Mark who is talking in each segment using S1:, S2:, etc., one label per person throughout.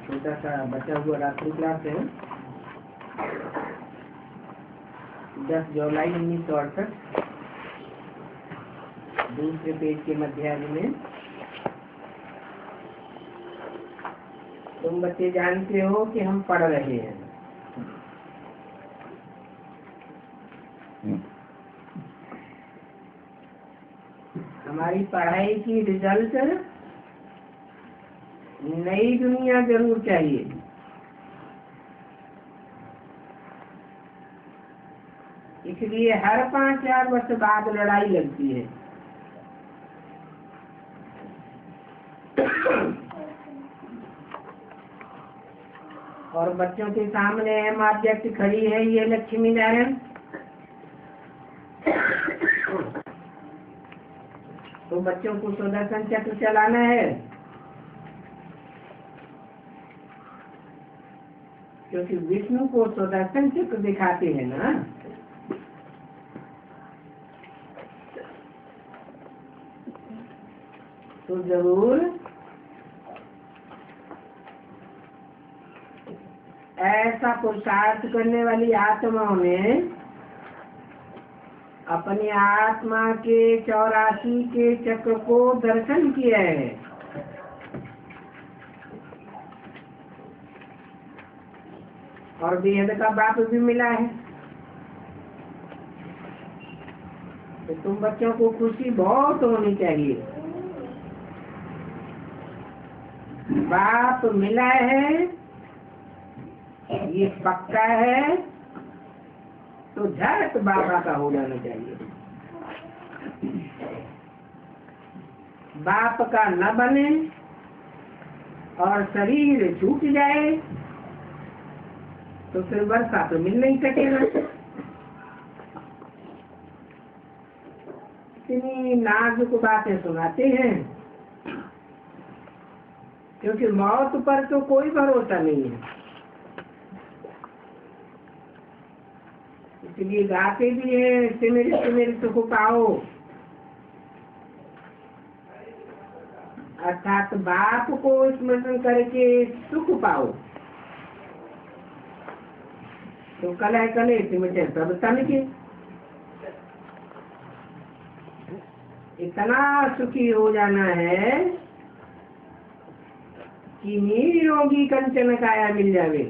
S1: छोटा सा बचा हुआ रात्रि क्लास है 10 जुलाई 1968 दूसरे पेज के मध्याह्न में। तुम बच्चे जानते हो कि हम पढ़ रहे हैं। हमारी पढ़ाई की रिजल्ट नई दुनिया जरूर चाहिए। इसलिए हर 5-4 वर्ष बाद लड़ाई लगती है। और बच्चों के सामने अहम ऑब्जेक्ट खड़ी है ये लक्ष्मी नारायण। तो बच्चों को सुदर्शन चक्र चलाना है, क्योंकि विष्णु को सुदर्शन चक्र दिखाते हैं ना। तो जरूर ऐसा पुरुषार्थ करने वाली आत्माओं ने अपनी आत्मा के 84 के चक्र को दर्शन किया है। और बेहद का बाप भी मिला है। तो तुम बच्चों को खुशी बहुत होनी चाहिए। बाप मिला है ये पक्का है, तो झट बाबा का हो जाना चाहिए। बाप का न बने और शरीर छूट जाए तो फिर वर्षा तो मिल नहीं सकेगा। इतनी नाजुक बातें सुनाते हैं, क्योंकि मौत पर तो कोई भरोसा नहीं है। इसलिए गाते भी है सिमरित सुख पाओ, अर्थात बाप को स्मरण करके सुख पाओ। तो कले सिमटे सब तन के इतना सुखी हो जाना है कि निरोगी कंचन काया मिल जावे।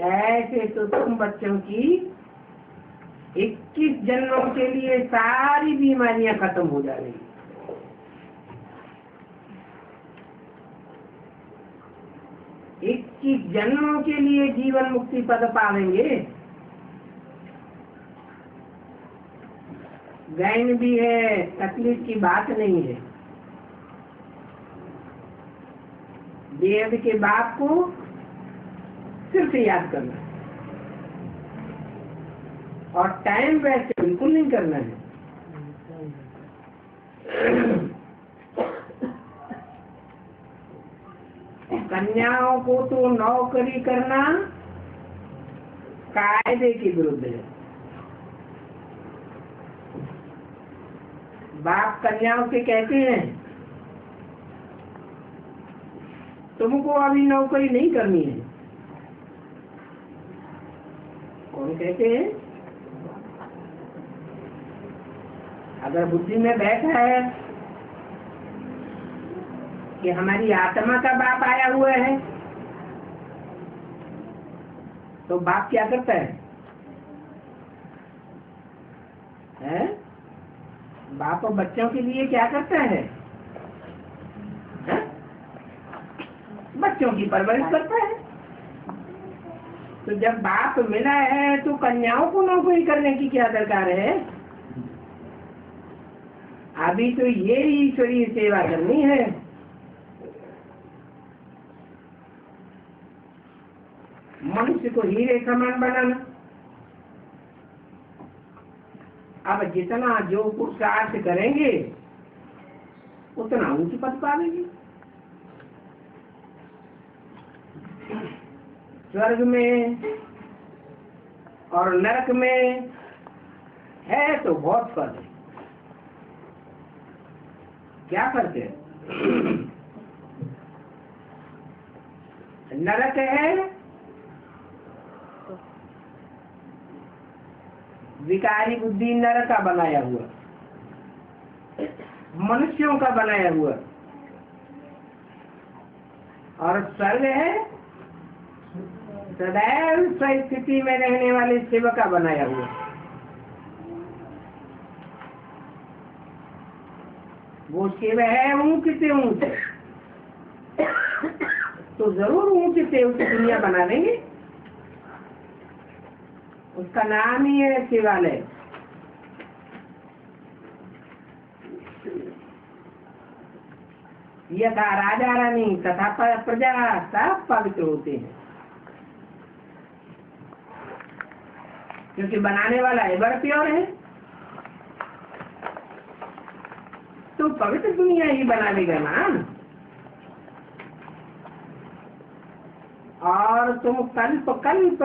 S1: ऐसे तो तुम बच्चों की 21 जन्मों के लिए सारी बीमारियां खत्म हो जाएंगी। इक्कीस जन्मों के लिए जीवन मुक्ति पद पावेंगे। गैन भी है, तकलीफ की बात नहीं है। देव के बाप को सिर्फ याद करना और टाइम वेस्ट बिल्कुल नहीं करना है। कन्याओं को तो नौकरी करना कायदे के विरुद्ध है। बाप कन्याओं से कहते हैं तुमको अभी नौकरी नहीं करनी है। कौन कहते हैं? अगर बुद्धि में बैठा है कि हमारी आत्मा का बाप आया हुआ है, तो बाप क्या करता है? बाप बच्चों के लिए क्या करता है? बच्चों की परवरिश करता है। तो जब बाप मिला है तो कन्याओं को नौकरी करने की क्या दरकार है? अभी तो ये ईश्वरीय सेवा करनी है। मनुष्य को हीरे समान बनाना। अब जितना जो पुरुषार्थ करेंगे उतना ऊंच पद पावेंगे। स्वर्ग में और नरक में है तो बहुत पद है। क्या फर्क है? नरक है विकारी बुद्धि नरक का बनाया हुआ, मनुष्यों का बनाया हुआ, और स्वर्ग है सदैव स्थिति में रहने वाले शिव का बनाया हुआ। वो शिव है ऊंच से ऊंच, तो जरूर ऊंच से ऊंच दुनिया बना देंगे। उसका नाम ही है शिवालय। यथा राजा रानी तथा प्रजा सब पवित्र होते हैं, क्योंकि बनाने वाला एवर प्योर है। तो पवित्र दुनिया ही बना देगा ना। और तुम कल्प कल्प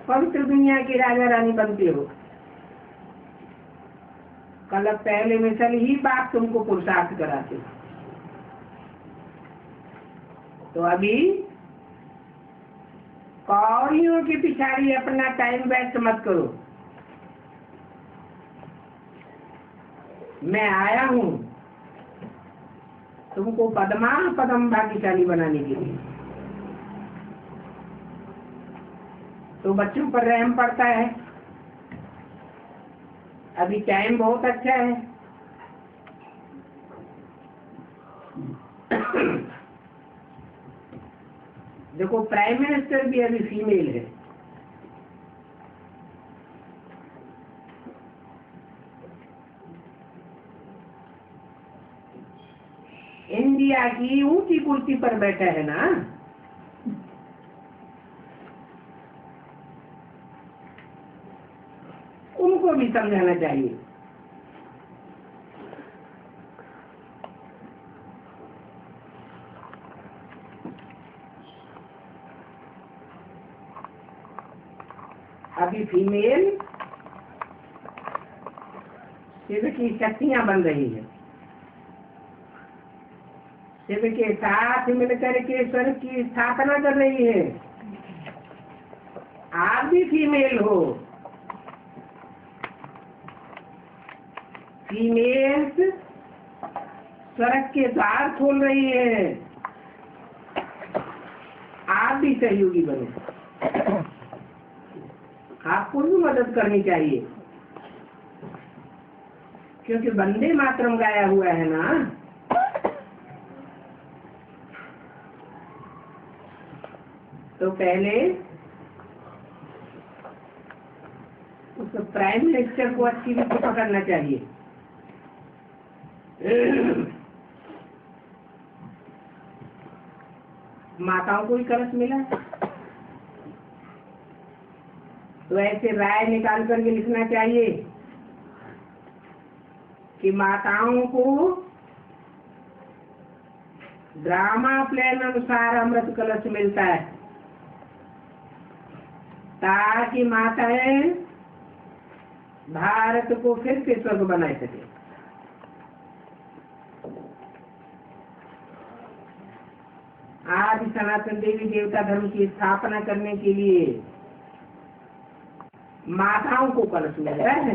S1: पवित्र दुनिया की राजा रानी बनते हो। कल पहले मिसल ही बात तुमको पुरुषार्थ कराते। तो अभी कौड़ियों की पिछाड़ी अपना टाइम वेस्ट मत करो। मैं आया हूँ तुमको पदमान पदम भाग्यशाली बनाने के लिए। तो बच्चों पर रहम पड़ता है। अभी टाइम बहुत अच्छा है। देखो प्राइम मिनिस्टर भी अभी फीमेल है। इंडिया की ऊंची कुर्सी पर बैठा है ना। उनको भी समझाना चाहिए। अभी फीमेल शिव की शक्तियां बन रही है। शिव के साथ मिलकर के स्वर्ग की स्थापना कर रही है। आप भी फीमेल हो। फीमेल्स स्वर्ग के द्वार खोल रही है। आप भी सहयोगी बनो। आपको भी मदद करनी चाहिए, क्योंकि वंदे मातरम गाया हुआ है ना। तो पहले उस प्राइम मिनिस्टर को अच्छी रीति पकड़ना चाहिए। माताओं को ही कलश मिला, तो ऐसे राय निकाल करके लिखना चाहिए कि माताओं को ड्रामा प्लान अनुसार अमृत कलश मिलता है, ताकि माताएं भारत को फिर से स्वर्ग बना सके। आज सनातन देवी देवता धर्म की स्थापना करने के लिए माताओं को कलश मिलता है।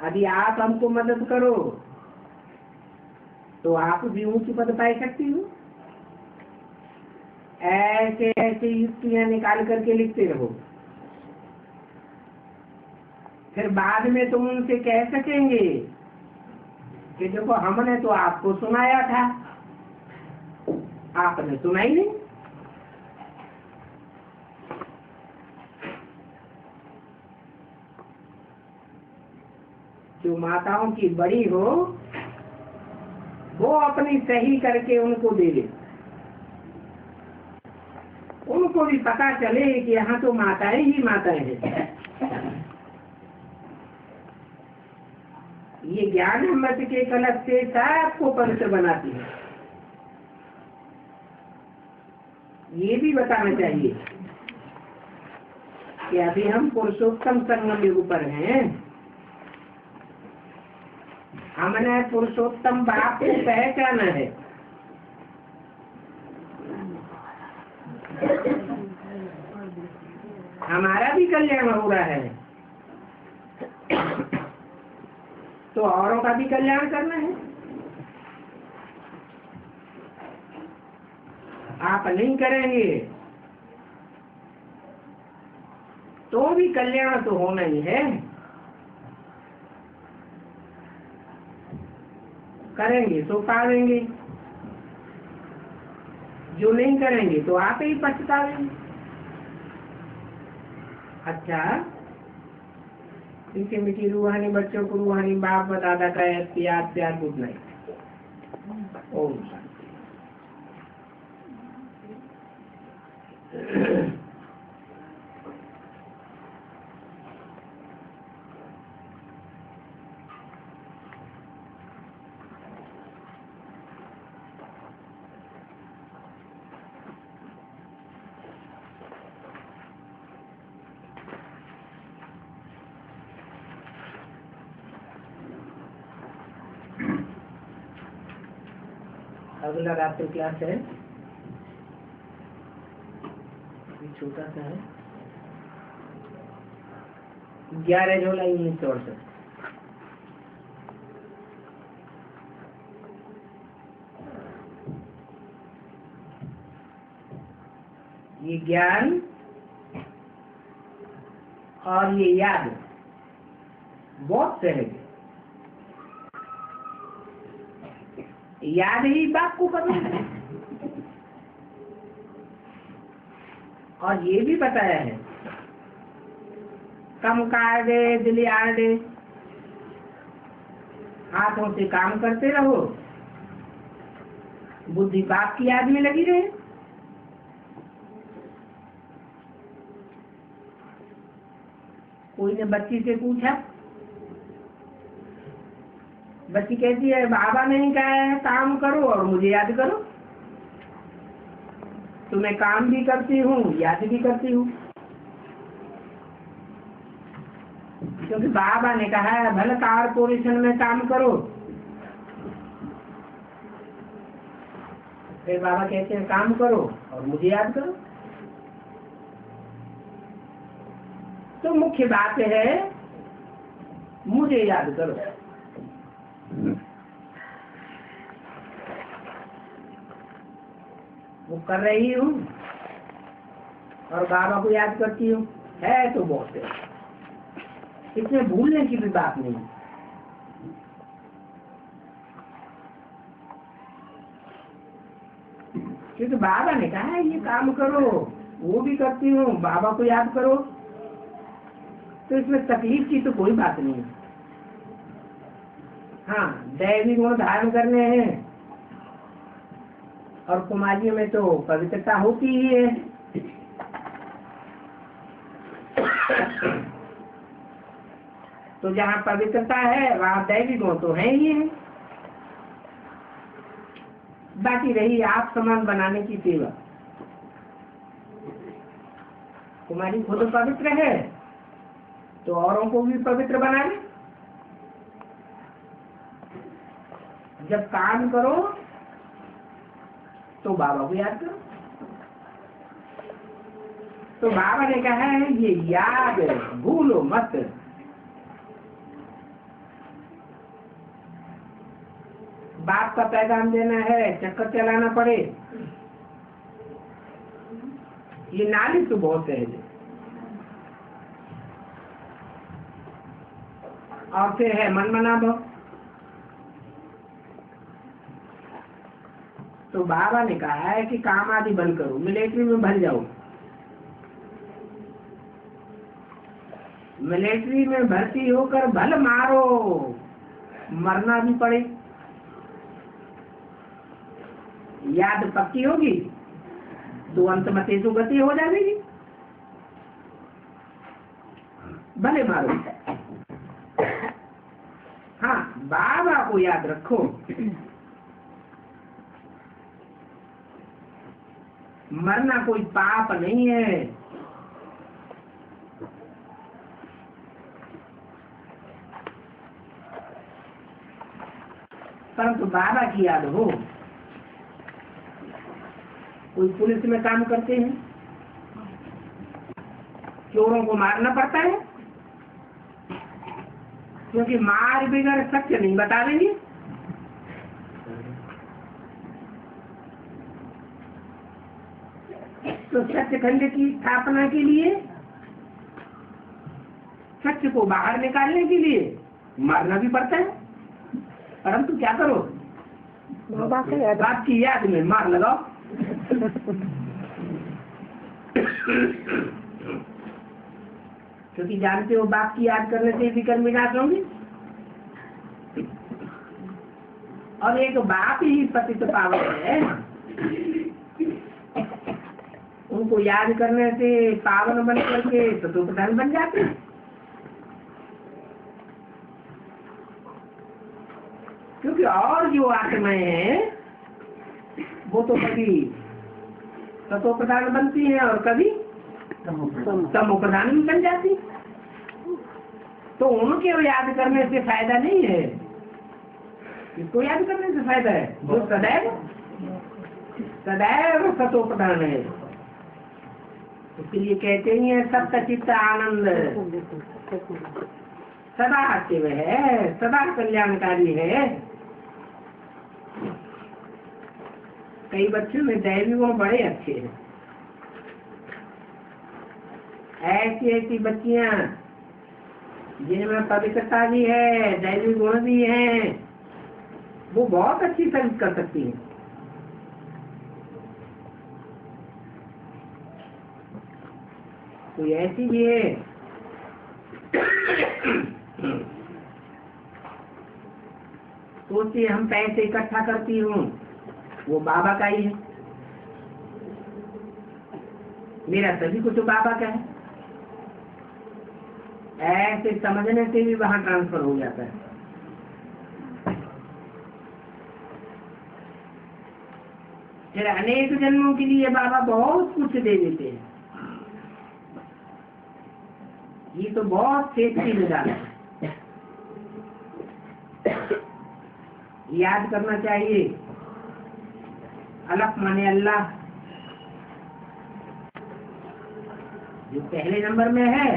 S1: यदि आप हमको मदद करो तो आप भी ऊंची पद पाई सकती हो। ऐसे ऐसे युक्तियां निकाल करके लिखते रहो, फिर बाद में तुम उनसे कह सकेंगे कि देखो हमने तो आपको सुनाया था, आपने सुना ही नहीं। जो माताओं की बड़ी हो वो अपनी सही करके उनको दे दे। उनको भी पता चले कि यहाँ तो माताएं ही माताएं हैं। ये ज्ञान अमृत के कलश से सबको पवित्र बनाती है। ये भी बताना चाहिए कि अभी हम पुरुषोत्तम संगम युग पर हैं। हमने पुरुषोत्तम बाप को पहचाना है। हमारा भी कल्याण हो रहा है, तो औरों का भी कल्याण करना है। आप नहीं करेंगे तो भी कल्याण तो होना ही है। करेंगे तो पावेंगे, जो नहीं करेंगे तो आप ही पछतावेंगे। अच्छा, इनके मीठी रूहानी बच्चों को रूहानी बाप दादा का याद प्यार कुछ नहीं। ओम अगला रात्रि क्लास है, छोटा सा है, 11 जुलाई 1968। ये ज्ञान और ये याद बहुत सहज है। याद ही बाप को करना है, और ये भी बताया है कम कार दे दिली आर दे, हाथों से काम करते रहो, बुद्धि बाप की याद में लगी रहे। कोई ने बच्ची से पूछा, बच्ची कहती है बाबा ने ही कहा है काम करो और मुझे याद करो, तो मैं काम भी करती हूँ याद भी करती हूँ, क्योंकि बाबा ने कहा है भले कारपोरेशन में काम करो। फिर बाबा कहते हैं काम करो और मुझे याद करो। तो मुख्य बात है मुझे याद करो। वो कर रही हूँ और बाबा को याद करती हूँ, है तो बहुत है, इसमें भूलने की भी बात नहीं। क्योंकि बाबा ने कहा है ये काम करो, वो भी करती हूँ, बाबा को याद करो, तो इसमें तकलीफ की तो कोई बात नहीं। हाँ, दैवी गुण धारण करने हैं और कुमारियों में तो पवित्रता होती ही है। तो जहाँ पवित्रता है वहाँ दैवी गुण तो है ही है। बाकी रही आप समान बनाने की सेवा, कुमारी खुद पवित्र है तो औरों को भी पवित्र बना ले। जब काम करो तो बाबा को याद करो। तो बाबा ने कहा है ये याद भूलो मत। बाप का पैगाम देना है, चक्कर चलाना पड़े, ये नाली तो बहुत सहज है। और फिर है मन मना भव। तो बाबा ने कहा है कि काम आदि बंद करो, मिलिट्री में भर जाओ। मिलिट्री में भर्ती होकर भल मारो, मरना भी पड़े, याद पक्की होगी तो अंत में तेजो गति हो जाएगी। भले मारो, हाँ बाबा को याद रखो। मरना कोई पाप नहीं है। बाबा की याद हो। कोई पुलिस में काम करते हैं, चोरों को मारना पड़ता है, क्योंकि मार बगैर सत्य नहीं बता देंगे। तो सत्यखंड की स्थापना के लिए, सत्य को बाहर निकालने के लिए मारना भी पड़ता है। परंतु क्या करो, बाप की याद में मार लगाओ। क्योंकि जानते हो बाप की याद करने से विकर्म विनाश होंगे। और एक बाप ही पतित पावन है, उनको याद करने से पावन बन करके सतो प्रधान बन जाते हैं। क्योंकि और जो आत्माएं हैं वो तो कभी सतो प्रधान बनती हैं और कभी तमो प्रधान भी बन जाती। तो उनके याद करने से फायदा नहीं है। किसको याद करने से फायदा है? जो सदैव सदैव सतो प्रधान है। उसके लिए कहते ही है सत्य चित्त आनंद, सदा शिव है, सदा कल्याणकारी है। कई बच्चों में दैवी गुण बड़े अच्छे हैं। ऐसी ऐसी बच्चियां जिनमें पवित्रता भी है, दैवी गुण भी है, वो बहुत अच्छी सर्विस कर सकती हैं। कोई ऐसी भी है सोचिए हम पैसे इकट्ठा करती हूँ, वो बाबा का ही है, मेरा सभी कुछ बाबा का है। ऐसे समझने से भी वहां ट्रांसफर हो जाता है। फिर अनेक जन्मों के लिए बाबा बहुत कुछ दे देते हैं। ये तो बहुत सेफ्टी में डाला है। याद करना चाहिए, अलफ माने अल्लाह, जो पहले नंबर में है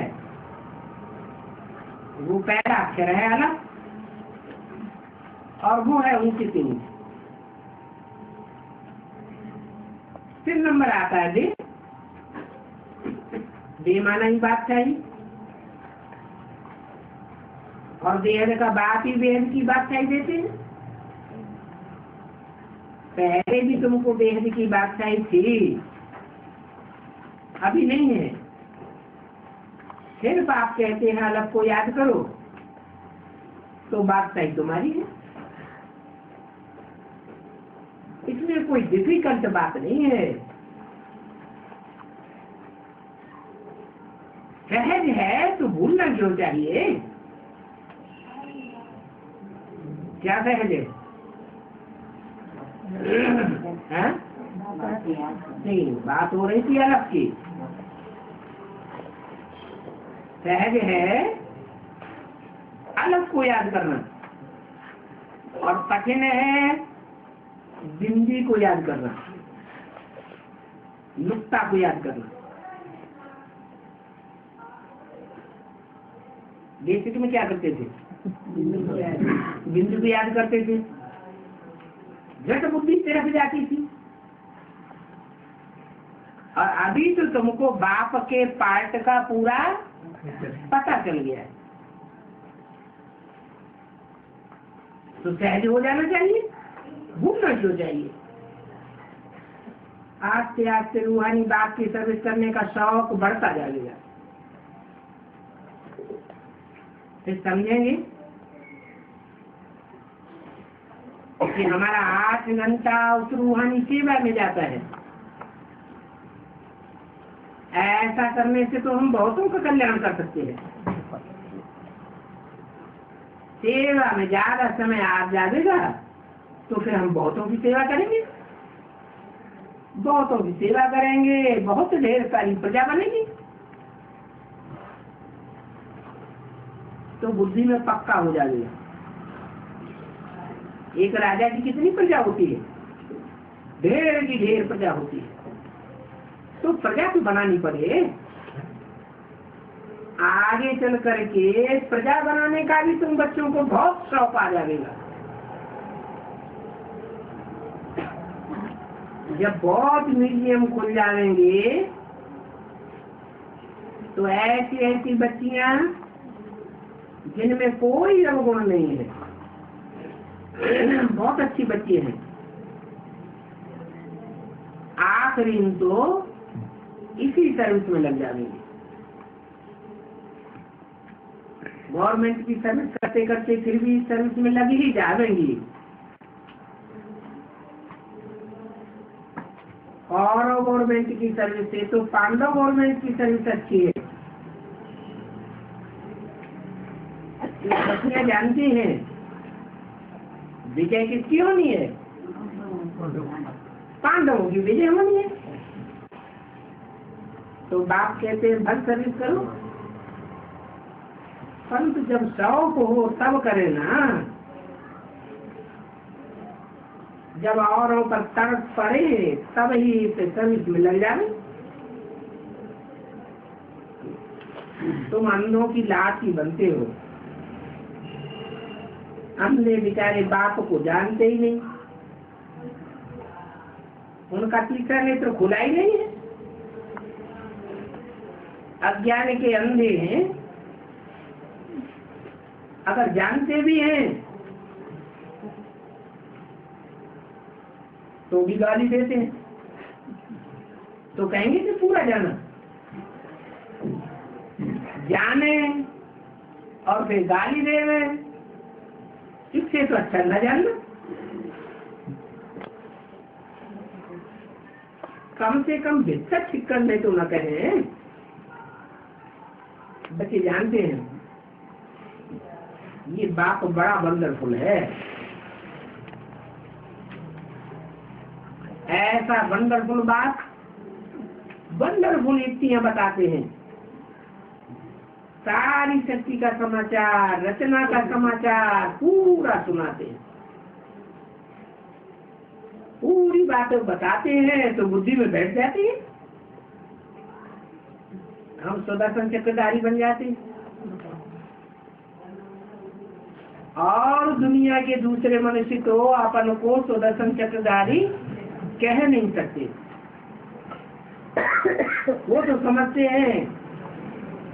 S1: वो पहला अक्षर है अलफ, और वो है ऊंची से ऊंची। फिर नंबर आता है दे, दे माना ही बात चाहिए, और बेहद का बाप ही बेहद की बात चाहिए देते हैं। पहले भी तुमको बेहद की बात चाहिए थी, अभी नहीं है। सिर्फ आप कहते हैं अलग को याद करो, तो बात सही तुम्हारी है। इसमें कोई डिफिकल्ट बात नहीं है, सहज है तो भूलना क्यों चाहिए? क्या सहज है? नहीं, बात हो रही थी अलग की। सहज है अलग को याद करना, और कठिन है बिंदी को याद करना, नुक्ता को याद करना। बेसिक में क्या करते थे? बिंदु को याद करते थे, झट बुद्धि तरफ जाती थी। और अभी तो तुमको बाप के पार्ट का पूरा पता चल गया है, तो सहज हो जाना चाहिए, भूलना क्यों चाहिए? आस्ते आस्ते रूहानी बाप की सर्विस करने का शौक बढ़ता जाएगा। फिर समझेंगे कि हमारा 8 घंटा उस रूहानी सेवा में जाता है। ऐसा करने से तो हम बहुतों का कल्याण कर सकते हैं। सेवा में ज्यादा समय आ जाएगा तो फिर हम बहुतों की सेवा करेंगे, बहुतों की सेवा करेंगे, बहुत ढेर सारी प्रजा बनेगी, तो बुद्धि में पक्का हो जाएगा। एक राजा की कितनी प्रजा होती है? ढेर की ढेर प्रजा होती है। तो प्रजा तो बनानी पड़े। आगे चल करके प्रजा बनाने का भी तुम बच्चों को बहुत शौक आ जाएगा। जब बहुत म्यूजियम खुल जाएंगे तो ऐसी ऐसी बच्चियां जिनमें कोई अवगुण नहीं है, बहुत अच्छी बच्ची हैं, आखिरी तो इसी सर्विस में लग जाएंगी। गवर्नमेंट की सर्विस करते करते फिर भी सर्विस में लग ही जाएंगी। और गवर्नमेंट की सर्विस से तो पांडव गवर्नमेंट की सर्विस अच्छी है। बच्चियां जानती हैं विजय किसकी होनी है? पांडवों की विजय होनी है। तो बाप कहते हैं भक्त सर्विस करो, परंतु जब शौक हो तब करे ना। जब औरों पर तरस पड़े तब ही सर्विस में लग जाए। तुम अंधों की लाठी बनते हो। अंधे बेचारे बाप को जानते ही नहीं, उनका तीसरा नेत्र खुला ही नहीं है। अज्ञान के अंधे हैं, अगर जानते भी हैं तो भी गाली देते हैं। तो कहेंगे कि पूरा जाना, जाने और फिर गाली देवे, इससे तो अच्छा न जानना। कम से कम भिक्षा छिक्कर में तो न कहें। बच्चे जानते हैं ये बाप बड़ा वंडरफुल है। ऐसा वंडरफुल बाप, वंडरफुल युक्तियां बताते हैं, सारी शक्ति का समाचार, रचना का समाचार पूरा सुनाते हैं, पूरी बातें बताते हैं तो बुद्धि में बैठ जाती है। हम सुदर्शन चक्रधारी बन जाते हैं और दुनिया के दूसरे मनुष्य तो अपन को सुदर्शन चक्रधारी कह नहीं सकते। वो तो समझते हैं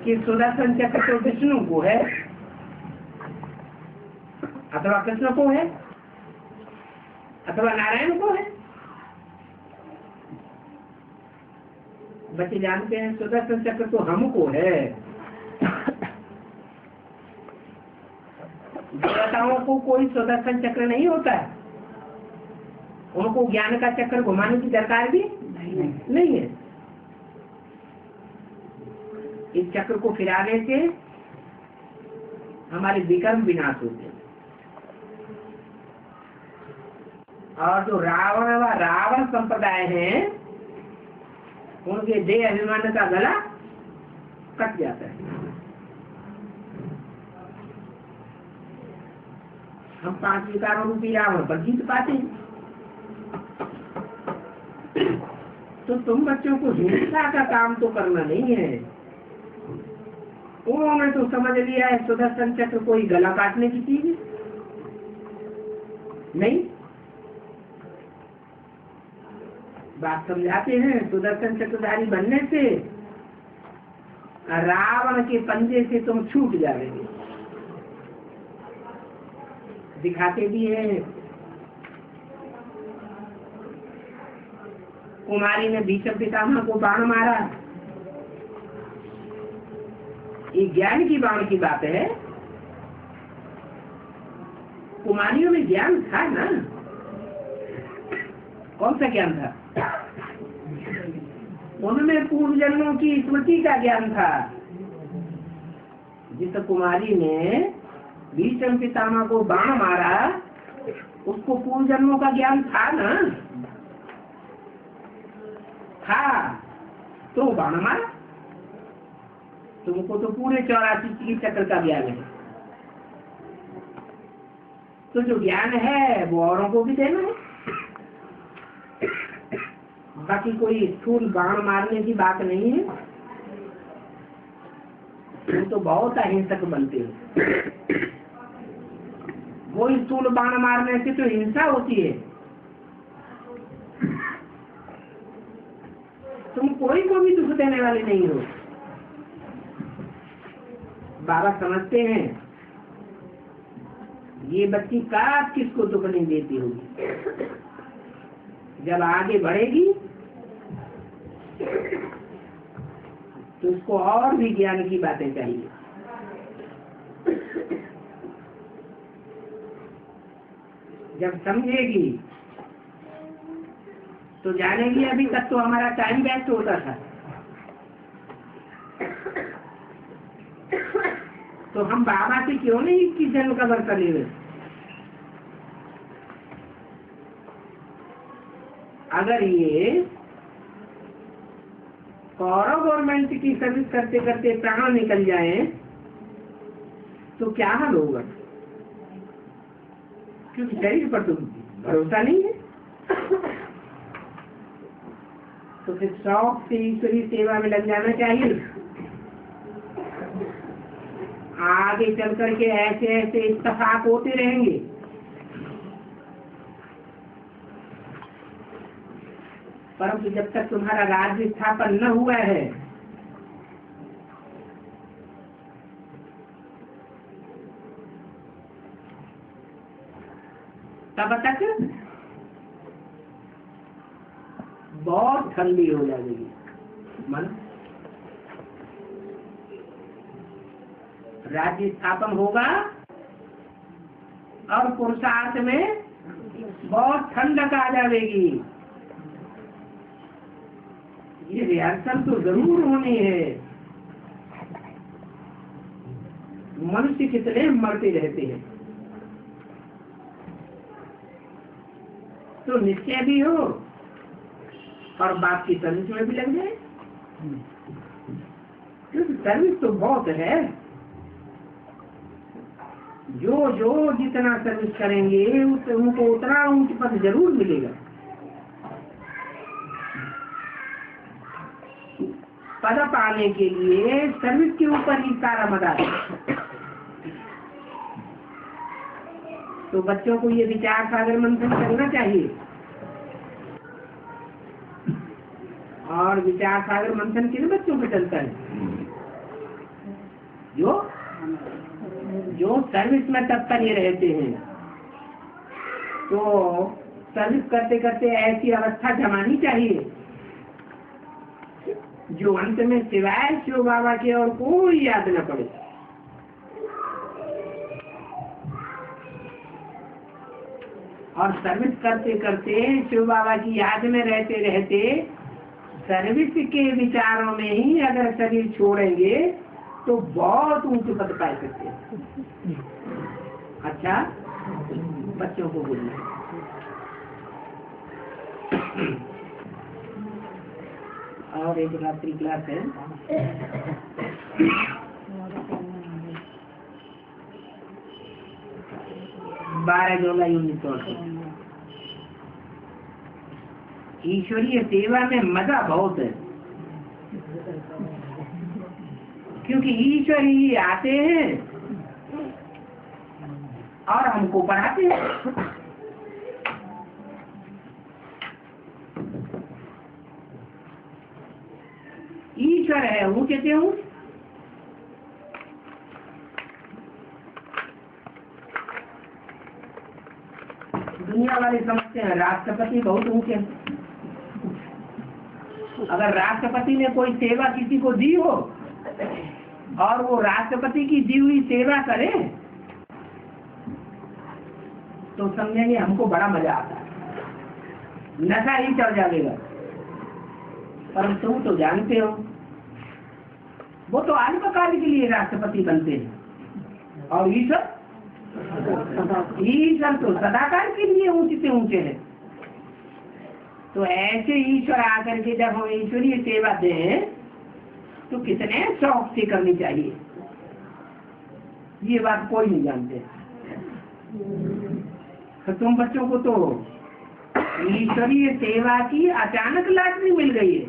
S1: कि सुदर्शन चक्र तो विष्णु को है अथवा कृष्ण को है अथवा नारायण को है। बच्चे जानते हैं सुदर्शन चक्र तो हमको है। देवताओं को कोई सुदर्शन चक्र नहीं होता है, उनको ज्ञान का चक्र घुमाने की दरकार भी नहीं है। इस चक्र को फिराने से हमारे विकर्म विनाश होते हैं। और जो रावण संप्रदाय है उनके देह अभिमान का गला कट जाता है। हम 5 विकारों रूपी रावण पर जीत पाते हैं। तो तुम बच्चों को हिंसा का काम तो करना नहीं है। उन्होंने तो समझ लिया है सुदर्शन चक्र कोई गला काटने की चीज नहीं। बात समझाते हैं सुदर्शन चक्रधारी बनने से रावण के पंजे से तुम छूट जाओगे। दिखाते भी है कुमारी ने भीष्म पितामह को बाण मारा। ये ज्ञान की बाण की बात है। कुमारियों में ज्ञान था ना। कौन सा ज्ञान था? उनमें पूर्व जन्मों की स्मृति का ज्ञान था। जिस कुमारी ने भीष्म पितामह को बाण मारा उसको पूर्व जन्मों का ज्ञान था ना। था तो बाण मारा। तुमको तो पूरे 84 की चक्र का ज्ञान है। तो जो ज्ञान है वो औरों को भी देना है। बाकी कोई स्थूल बाण मारने की बात नहीं है, वो तो बहुत अहिंसक बनते हैं। वो स्थूल बाण मारने से तो हिंसा होती है। तुम कोई को भी दुख देने वाले नहीं हो। बाबा समझते हैं ये बच्ची कब किसको दुख नहीं देती होगी, जब आगे बढ़ेगी तो उसको और भी ज्ञान की बातें चाहिए। जब समझेगी तो जानेगी अभी तक तो हमारा टाइम वेस्ट होता था, तो हम बाबा से क्यों नहीं इसकी जन्म कवर कर ले। अगर ये कौरव गवर्नमेंट की सर्विस करते करते प्राण निकल जाए तो क्या हाल होगा, क्योंकि शरीर पर तो भरोसा नहीं है। तो फिर शौक से ईश्वरीय सेवा में लग जाना चाहिए। आगे चल करके ऐसे ऐसे इत्तेफाक होते रहेंगे। परंतु जब तक तुम्हारा राज्य स्थापन न हुआ है तब तक बहुत ठंडी हो जाएगी मन। राज्य स्थापन होगा और पुरुषार्थ में बहुत ठंडक आ जाएगी। ये रिहर्सल तो जरूर होनी है। मनुष्य कितने मरते रहते हैं, तो निश्चय भी हो और बाप की सर्विस में भी लग जाए, क्योंकि सर्विस तो बहुत है। जो जो जितना सर्विस करेंगे उनको उतना ऊंच पद जरूर मिलेगा। पद पाने के लिए सर्विस के ऊपर ही सारा मदार है। तो बच्चों को ये विचार सागर मंथन करना चाहिए, और विचार सागर मंथन किन बच्चों पे चलता है, जो सर्विस में तत्पर ही रहते हैं। तो सर्विस करते करते ऐसी अवस्था जमानी चाहिए जो अंत में सिवाय शिव बाबा के और कोई याद न पड़े। और सर्विस करते करते शिव बाबा की याद में रहते रहते सर्विस के विचारों में ही अगर शरीर छोड़ेंगे तो बहुत ऊंचे पद पा सकते हैं। अच्छा, बच्चों को बोलना और एक रात्रि क्लास है। 12 जुलाई 1968। ईश्वरीय सेवा में मजा बहुत है, क्योंकि ईश्वर ही आते हैं और हमको पढ़ाते हैं। ईश्वर है ऊंचे से ऊंच, दुनिया वाले समझते हैं राष्ट्रपति बहुत ऊंचे हैं। अगर राष्ट्रपति ने कोई सेवा किसी को दी हो और वो राष्ट्रपति की दी हुई सेवा करे तो समझेंगे हमको बड़ा मजा आता है, नशा ही चढ़ जाएगा। पर तुम तो जानते हो वो तो अल्पकाल के लिए राष्ट्रपति बनते हैं, और ईश्वर तो सदाकाल के लिए ऊंचे से ऊंचे हैं। तो ऐसे ईश्वर आकर के जब हम ईश्वरीय सेवा दें तो कितने शौक से करनी चाहिए, ये बात कोई नहीं जानते। तो तुम बच्चों को तो ईश्वरीय सेवा की अचानक लॉटरी मिल गई है,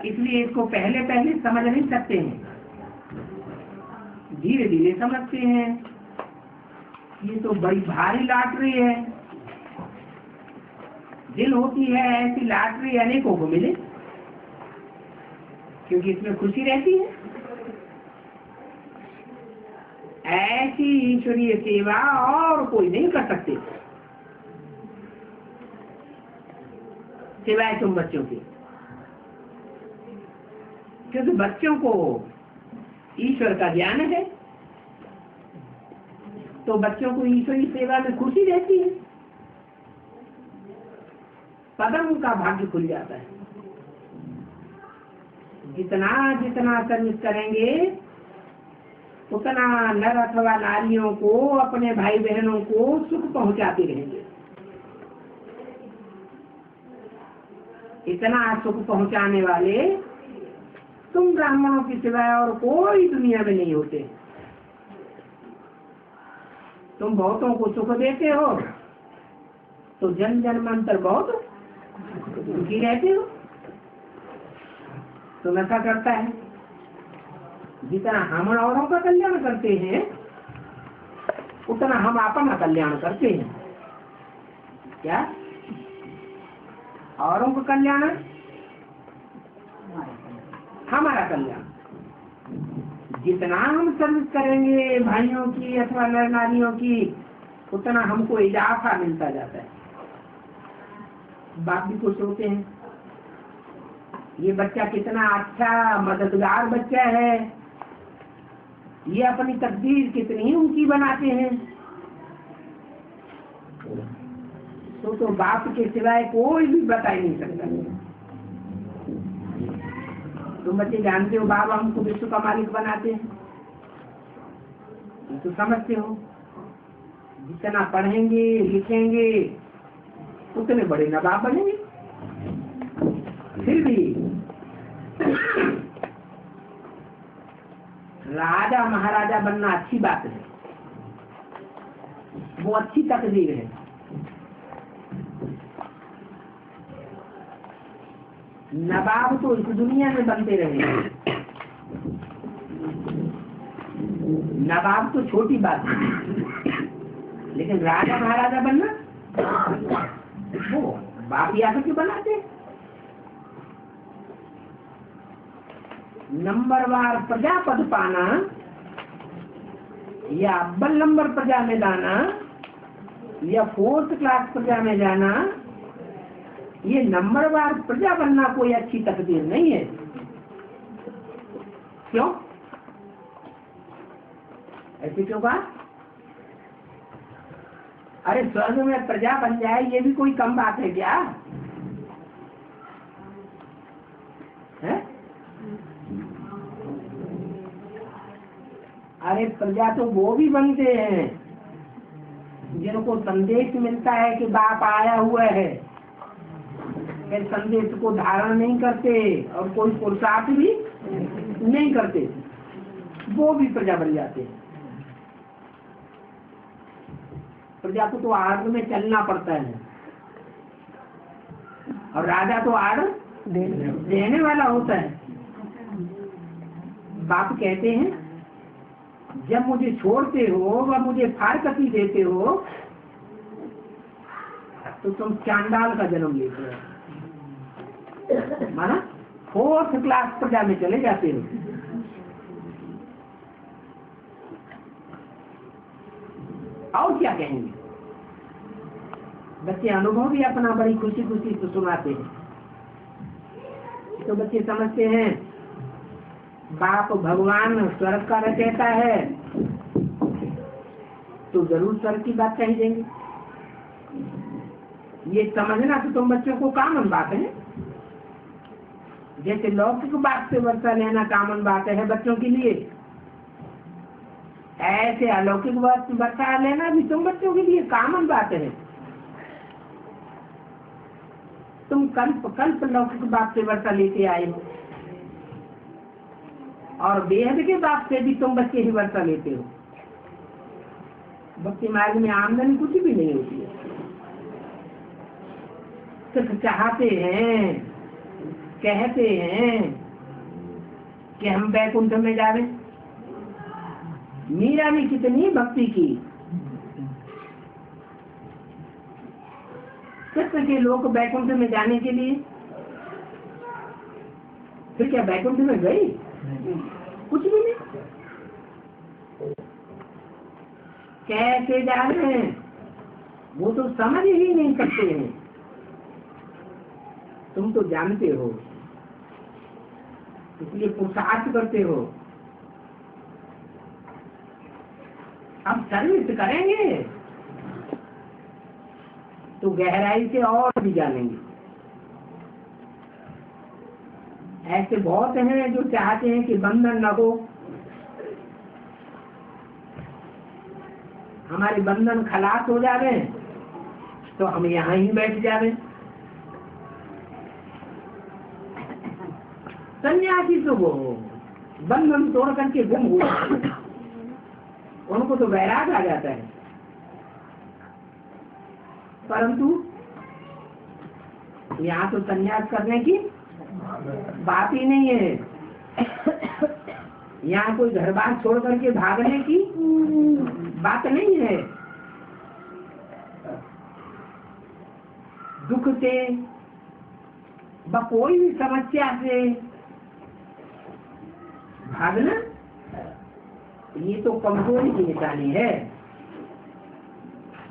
S1: इसलिए इसको पहले पहले समझ नहीं सकते हैं, धीरे धीरे समझते हैं। ये तो बड़ी भारी लॉटरी है। दिल होती है ऐसी लॉटरी अनेकों को मिले, क्योंकि इसमें खुशी रहती है। ऐसी ईश्वरीय सेवा और कोई नहीं कर सकते सिवाय तुम बच्चों के, क्योंकि बच्चों को ईश्वर का ज्ञान है, तो बच्चों को ईश्वरीय सेवा में खुशी रहती है, पदम का भाग्य खुल जाता है। जितना जितना सर्विस करेंगे उतना नर अथवा नारियों को, अपने भाई बहनों को सुख पहुंचाते रहेंगे। इतना सुख पहुंचाने वाले तुम ब्राह्मणों के सिवाय और कोई दुनिया में नहीं होते। तुम बहुतों को सुख देते हो तो जन जन्मांतर बहुत सुखी रहते हो। तो ऐसा करता है, जितना हम औरों का कल्याण करते हैं उतना हम अपना कल्याण करते हैं। क्या औरों का कल्याण, हमारा कल्याण। जितना हम सर्विस करेंगे भाइयों की अथवा नर नारियों की, उतना हमको इजाफा मिलता जाता है। बाप भी खुश होते हैं, ये बच्चा कितना अच्छा मददगार बच्चा है, ये अपनी तकदीर कितनी ऊंची बनाते हैं। तो बाप के सिवाय कोई भी बता ही नहीं सकता। तुम बच्चे जानते हो बाप हमको विश्व का मालिक बनाते हैं, तो समझते हो जितना पढ़ेंगे लिखेंगे उतने बड़े नवाब बनेंगे। फिर भी राजा महाराजा बनना अच्छी बात है, वो अच्छी तकदीर है। नवाब तो इस दुनिया में बनते रहे, नवाब तो छोटी बात है, लेकिन राजा महाराजा बनना वो बाप ही आकर के बनाते। नंबरवार प्रजा पद पाना या अव्वल नंबर प्रजा में जाना या 4th क्लास प्रजा में जाना, ये नंबरवार प्रजा बनना कोई अच्छी तकदीर नहीं है। क्यों ऐसे क्यों कहा? अरे स्वर्ग में प्रजा बन जाए ये भी कोई कम बात है क्या है? अरे प्रजा तो वो भी बनते हैं जिनको संदेश मिलता है कि बाप आया हुआ है, फिर संदेश को धारण नहीं करते और कोई पुरुषार्थ भी नहीं करते, वो भी प्रजा बन जाते हैं। प्रजा को तो आर्डर में चलना पड़ता है, और राजा तो आर्डर देने वाला होता है। बाप कहते हैं जब मुझे छोड़ते हो व मुझे फारकती देते हो तो तुम चांडाल का जन्म लेते हो, माना 4th क्लास प्रजा में चले जाते हो। और क्या कहेंगे? बच्चे अनुभव भी अपना बड़ी खुशी खुशी से सुनाते हैं। तो बच्चे समझते हैं बाप भगवान स्वर्ग का रचयिता है, तो जरूर स्वर्ग की बात कही देंगे। ये समझना तो तुम बच्चों को कॉमन बात है, जैसे लौकिक बात से वर्षा लेना कॉमन बात है बच्चों के लिए, ऐसे अलौकिक वर्षा लेना भी तुम बच्चों के लिए कॉमन बात है। तुम कल्प कल्प लौकिक बात से वर्षा लेके आए हो, और बेहद के बात से भी तुम बच्चे ही वर्षा लेते हो। भक्ति मार्ग में आमदनी कुछ भी नहीं होती है। सिर्फ चाहते हैं, कहते हैं कि हम बैकुंठ में जावे। मीरा ने कितनी भक्ति की, कृष्ण के लोग बैकुंठ में जाने के लिए, फिर क्या बैकुंठ में गई? कुछ भी नहीं। कैसे जा रहे हैं वो तो समझ ही नहीं सकते हैं। तुम तो जानते हो, इसलिए पुरुषार्थ करते हो। अब सर्विस करेंगे तो गहराई से और भी जानेंगे। ऐसे बहुत हैं जो चाहते हैं कि बंधन न हो, हमारे बंधन खलास हो जावे तो हम यहाँ ही बैठ जावे। सन्यासी तो वो बंधन तोड़ करके गुम हो जाते, उनको तो वैराग आ जाता है। परंतु यहाँ तो सन्यास करने की बात ही नहीं है। यहाँ कोई घर बार छोड़ करके भागने की बात नहीं है। दुख से व कोई भी समस्या से भागना, ये तो कमजोरी की निशानी है।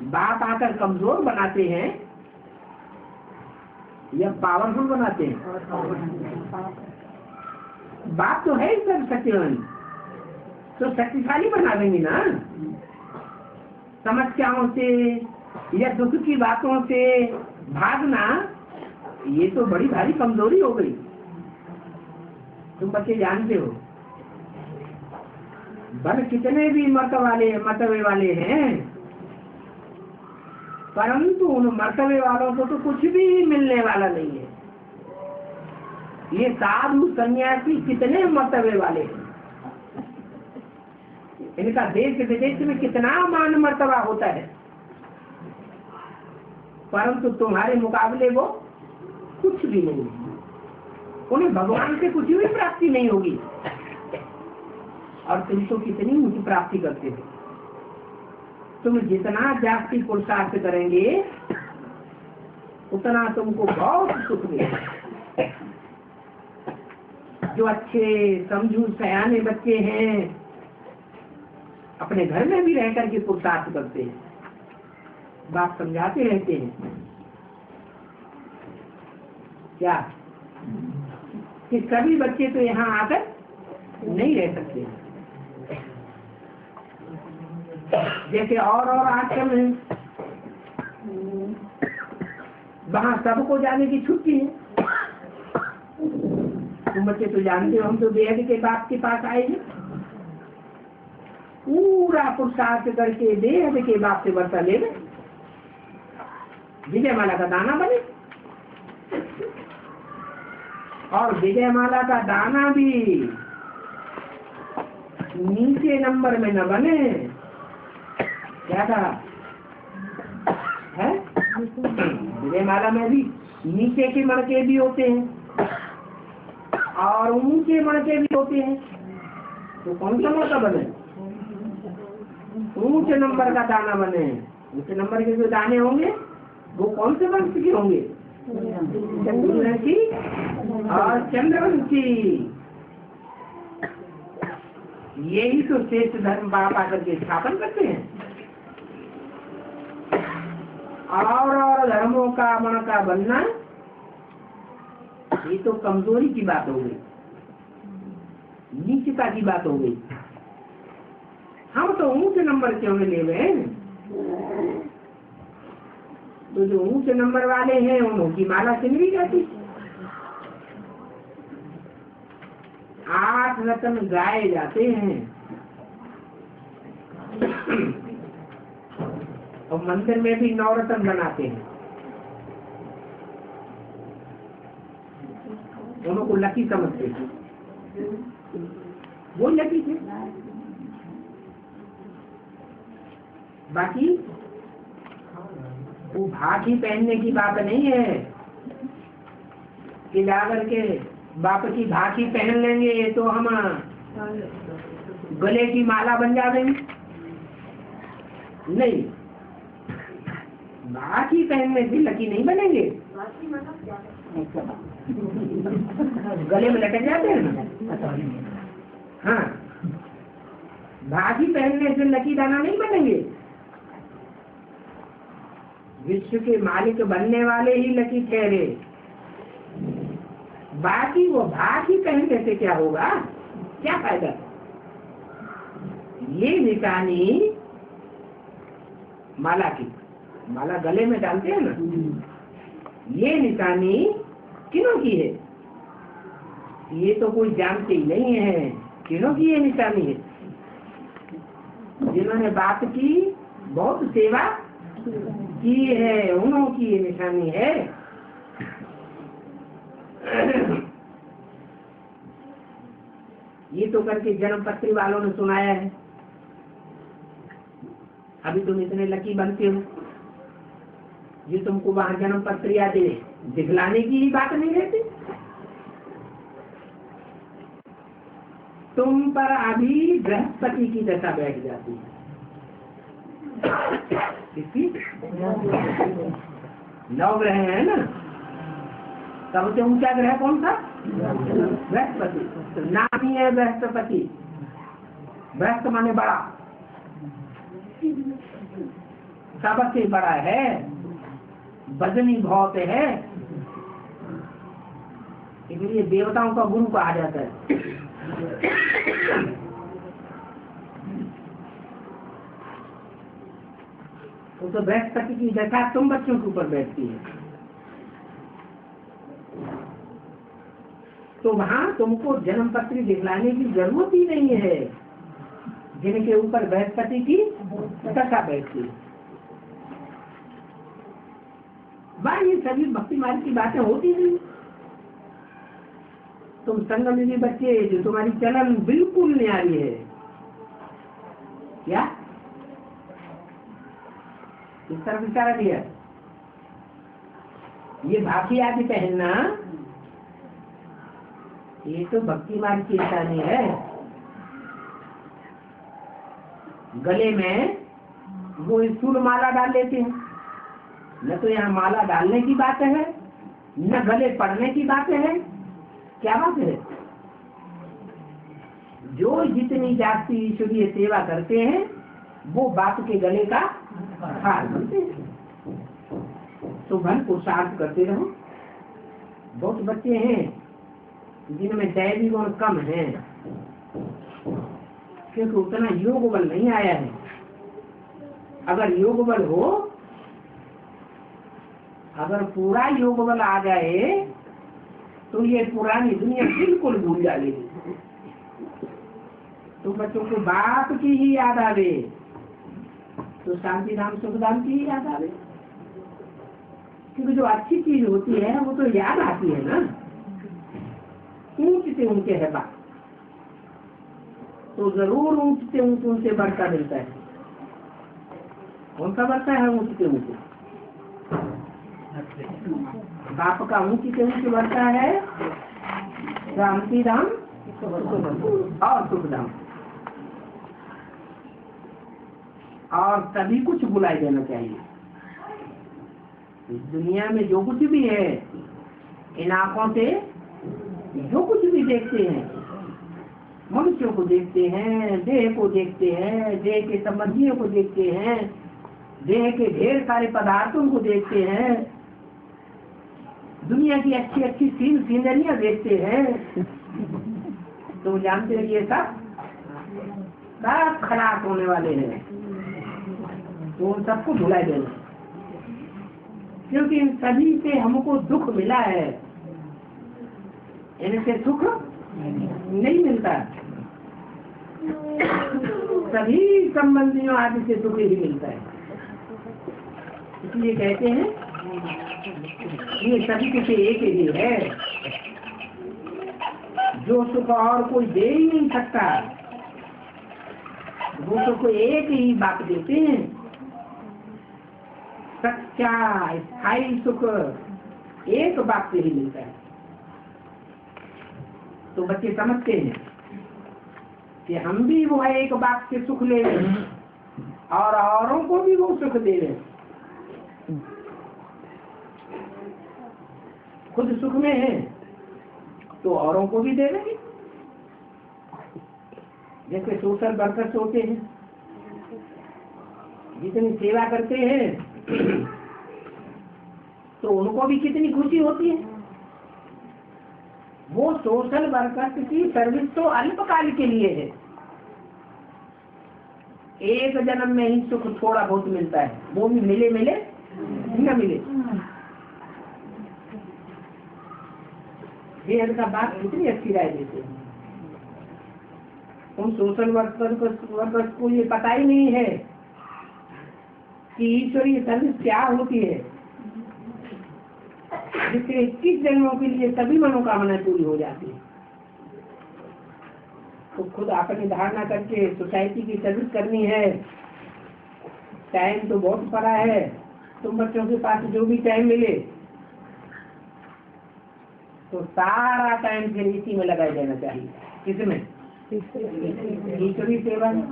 S1: बात आकर कमजोर बनाते हैं या पावरफुल बनाते हैं? बात तो है ही सब शक्तिवान, तो शक्तिशाली बना देंगे ना। समस्याओं से या दुख की बातों से भागना, ये तो बड़ी भारी कमजोरी हो गई। तुम बच्चे जानते हो, बल कितने भी मर्तबे वाले हैं, परंतु उन मर्तबे वालों को तो कुछ भी मिलने वाला नहीं है। ये साधु सन्यासी कितने मर्तबे वाले हैं, इनका देश विदेश में कितना मान मर्तबा होता है, परंतु तुम्हारे मुकाबले वो कुछ भी नहीं। उन्हें भगवान से कुछ भी प्राप्ति नहीं होगी, और तुम तो कितनी ऊंची प्राप्ति करते हो। तुम जितना जाति पुरुषार्थ करेंगे उतना तुमको बहुत सुख मिलेगा। जो अच्छे समझू सयाने बच्चे हैं अपने घर में भी रह करके पुरुषार्थ करते हैं, बात समझाते रहते हैं क्या कि सभी बच्चे तो यहाँ आकर नहीं रह सकते। जैसे और आश्रम है, वहाँ सबको जाने की छुट्टी है। तुम बच्चे तो जानते हो, हम तो बेहद के बाप के पास आए हैं, पूरा पुरुषार्थ करके बेहद के बाप से वर्षा ले गए, विजयमाला का दाना बने। और विजयमाला का दाना भी नीचे नंबर में न बने। क्या कहा है? विजयमाला में भी नीचे के मणके भी होते हैं और ऊंचे मणके भी होते हैं। तो कौन सा मणका बने? ऊंचे नंबर का दाना बने। ऊंचे नंबर के जो दाने होंगे वो कौन से वंश के होंगे? सूर्यवंशी और चंद्रवंशी। यही तो श्रेष्ठ धर्म बाप आकर के स्थापन करते हैं। और धर्मों का मन का बनना, ये तो कमजोरी की बात हो गई, नीचता की बात हो गई। हम तो ऊंचे नंबर के होने ले गए, तो जो ऊंचे नंबर वाले हैं उनकी माला सिंदरी जाती। 8 रत्न गाए जाते हैं और मंदिर में भी 9 रत्न बनाते हैं। दोनों को लकी समझते हैं, वो लकी थे। बाकी वो भाग ही पहनने की बात नहीं है कि जाकर के बाप की भाग ही पहन लेंगे तो हम गले की माला बन जाएंगे। नहीं, भाग ही पहनने से लकी नहीं बनेंगे। गले में लटक जाते हैं ना। हाँ, भागी पहनने से लकी दाना नहीं बनेंगे। विश्व के मालिक बनने वाले ही लकी ठहरे, बाकी वो भागी पहनने से क्या होगा, क्या फायदा। ये निशानी माला की, माला गले में डालते हैं ना, ये निशानी किनों की है? ये तो कोई जानते ही नहीं है किनों की ये निशानी है। जिन्होंने बाप की बहुत सेवा की है, उन्हों की ये निशानी है। ये तो करके जन्म पत्री वालों ने सुनाया है। अभी तुम इतने लकी बनते हो, ये तुमको वहां जन्म पत्रिया दे दिखलाने की ही बात नहीं रहती। तुम पर अभी बृहस्पति की दशा बैठ जाती है। किसकी? 9 ग्रह है ना, सबसे ऊंचा ग्रह कौन सा? बृहस्पति। नाम ही है बृहस्पति। बृहस्पति माने बड़ा, सबसे बड़ा है, वजनी बहुत है, इसलिए देवताओं का गुरु कहा जाता है। तो बृहस्पति की दशा तुम बच्चों के ऊपर बैठती है, तो वहां तुमको जन्म पत्री दिखलाने की जरूरत ही नहीं है, जिनके ऊपर बृहस्पति की दशा बैठती है। भाई ये सभी भक्ति मार्ग की बातें होती नहीं। तुम संगम में बच्चे जो तुम्हारी चलन बिल्कुल न्यारी है, क्या इस तरफ इशारा दिया। ये भाभी आदि पहनना ये तो भक्ति मार्ग की निशानी है। गले में वो स्थूल माला डाल लेते हैं, न तो यहाँ माला डालने की बात है, न गले पड़ने की बात है। क्या बात है? जो जितनी जाति ईश्वरीय सेवा करते हैं वो बाप के गले का हार बनते हैं। तो भन पुरुषार्थ करते रहो। बहुत बच्चे हैं जिनमें दैवी गुण कम है, क्योंकि उतना योग बल नहीं आया है। अगर योग बल हो, अगर पूरा योग बल आ जाए तो ये पुरानी दुनिया बिल्कुल भूल जाएगी। तो बच्चों को बाप की ही याद आवे, तो शांति धाम सुख धाम की ही याद आवे। क्योंकि जो अच्छी चीज होती है वो तो याद आती है ना। ऊंच से उनके है बाप, तो जरूर ऊंच से ऊंच उनसे बढ़ता मिलता है। कौन सा बढ़ता है ऊंच से ऊंच? बाप का ऊंच से ऊंच बढ़ता है शांति धाम और सुख धाम, और सभी कुछ बुलाई देना चाहिए। इस दुनिया में जो कुछ भी है, इन आंखों से जो कुछ भी देखते हैं, मनुष्यों को देखते हैं, देह को देखते हैं, देह के संबंधियों को देखते हैं, देह के ढेर सारे पदार्थों को देखते हैं, दुनिया की अच्छी अच्छी सीनरियां देखते हैं, तो जानते हैं ये सब खराब होने वाले हैं। तो उन सबको भुला देना, क्योंकि इन सभी से हमको दुख मिला है, इनसे सुख नहीं मिलता। सभी संबंधियों आदि से सुख ही मिलता है। इसलिए कहते हैं ये सभी के एक ही है, जो सुख और कोई दे ही नहीं सकता, वो सुख एक ही बात देते हैं। सच्चा स्थायी सुख एक बात से ही मिलता है। तो बच्चे समझते हैं कि हम भी वो है एक बात से सुख ले रहे हैं और औरों को भी वो सुख दे रहे हैं। खुद सुख में है तो औरों को भी दे रहे हैं। जैसे सोशल वर्कर्स होते हैं, जितनी सेवा करते हैं तो उनको भी कितनी खुशी होती है। वो सोशल वर्कर्स की सर्विस तो अल्पकाल के लिए है, एक जन्म में ही सुख थोड़ा बहुत मिलता है, वो भी मिले मिले न मिले। ये इनका बात कितनी अच्छी राय देते हैं। उन सोशल वर्कर्स को ये पता ही नहीं है कि ईश्वरीय सर्विस क्या होती है, जिससे 21 जन्मों के लिए सभी मनोकामनाएं पूरी हो जाती है। तो खुद अपनी धारणा करके सोसाइटी की सर्विस करनी है। टाइम तो बहुत पड़ा है, तुम बच्चों के पास जो भी टाइम मिले तो सारा टाइम फिर इसी में लगाया जाना चाहिए। किसमें? ईश्वरीय सेवा में।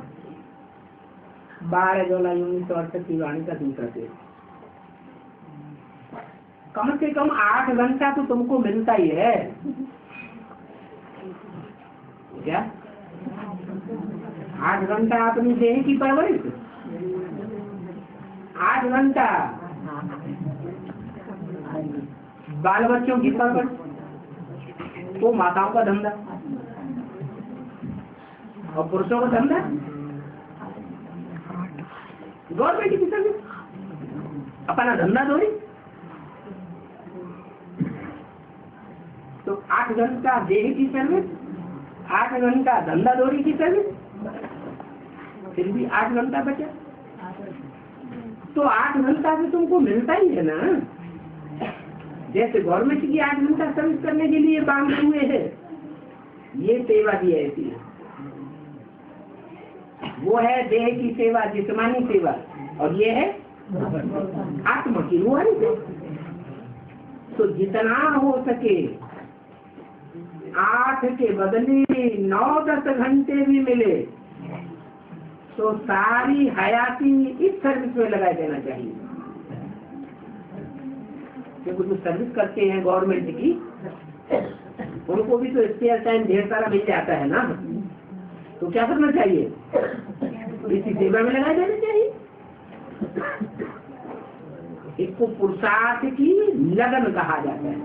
S1: 12 जुलाई 1968 की वाणी का दूसरा पेज। कम से कम 8 घंटा तो तुमको मिलता ही है क्या? 8 घंटा अपनी देह की परवरिश, 8 घंटा बाल बच्चों की परवरिश, वो माताओं का धंधा और पुरुषों का धंधा गवर्नमेंट की सर्विस, अपना धंधा थोड़ी। तो 8 घंटा देह की सर्विस, 8 घंटा धंधा दौरी की सर्विस, फिर भी 8 घंटा बचा। तो 8 घंटा से तुमको मिलता ही है ना। जैसे गवर्नमेंट की 8 घंटा सर्विस करने के लिए बांधे हुए है, ये सेवा भी ऐसी है। वो है देह की सेवा, जिस्मानी सेवा, और ये है आत्मा की रूहानी सेवा। तो जितना हो सके 8 के बदले 9-10 घंटे भी मिले तो सारी हयाती इस सर्विस में लगाया देना चाहिए। क्योंकि जो सर्विस करते हैं गवर्नमेंट की, उनको भी तो स्पेयर टाइम ढेर सारा मिल जाता है ना। तो क्या करना चाहिए? इसी सेवा में लगाया देना चाहिए। इसको पुरुषार्थ की लगन कहा जाता है।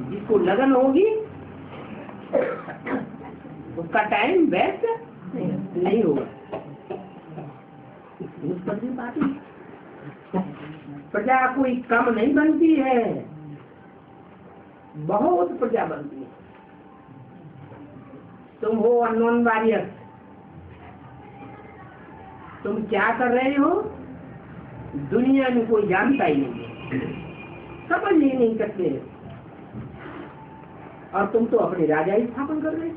S1: जिसको लगन होगी उसका टाइम वेस्ट नहीं होगा। उस पर भी बात है, प्रजा कोई कम नहीं बनती है, बहुत प्रजा बनती है। तुम हो अननोन वॉरियर, तुम क्या कर रहे हो दुनिया में कोई जानता ही नहीं, समझ ही नहीं सकते, और तुम तो अपने राजा ही स्थापन कर रहे हो।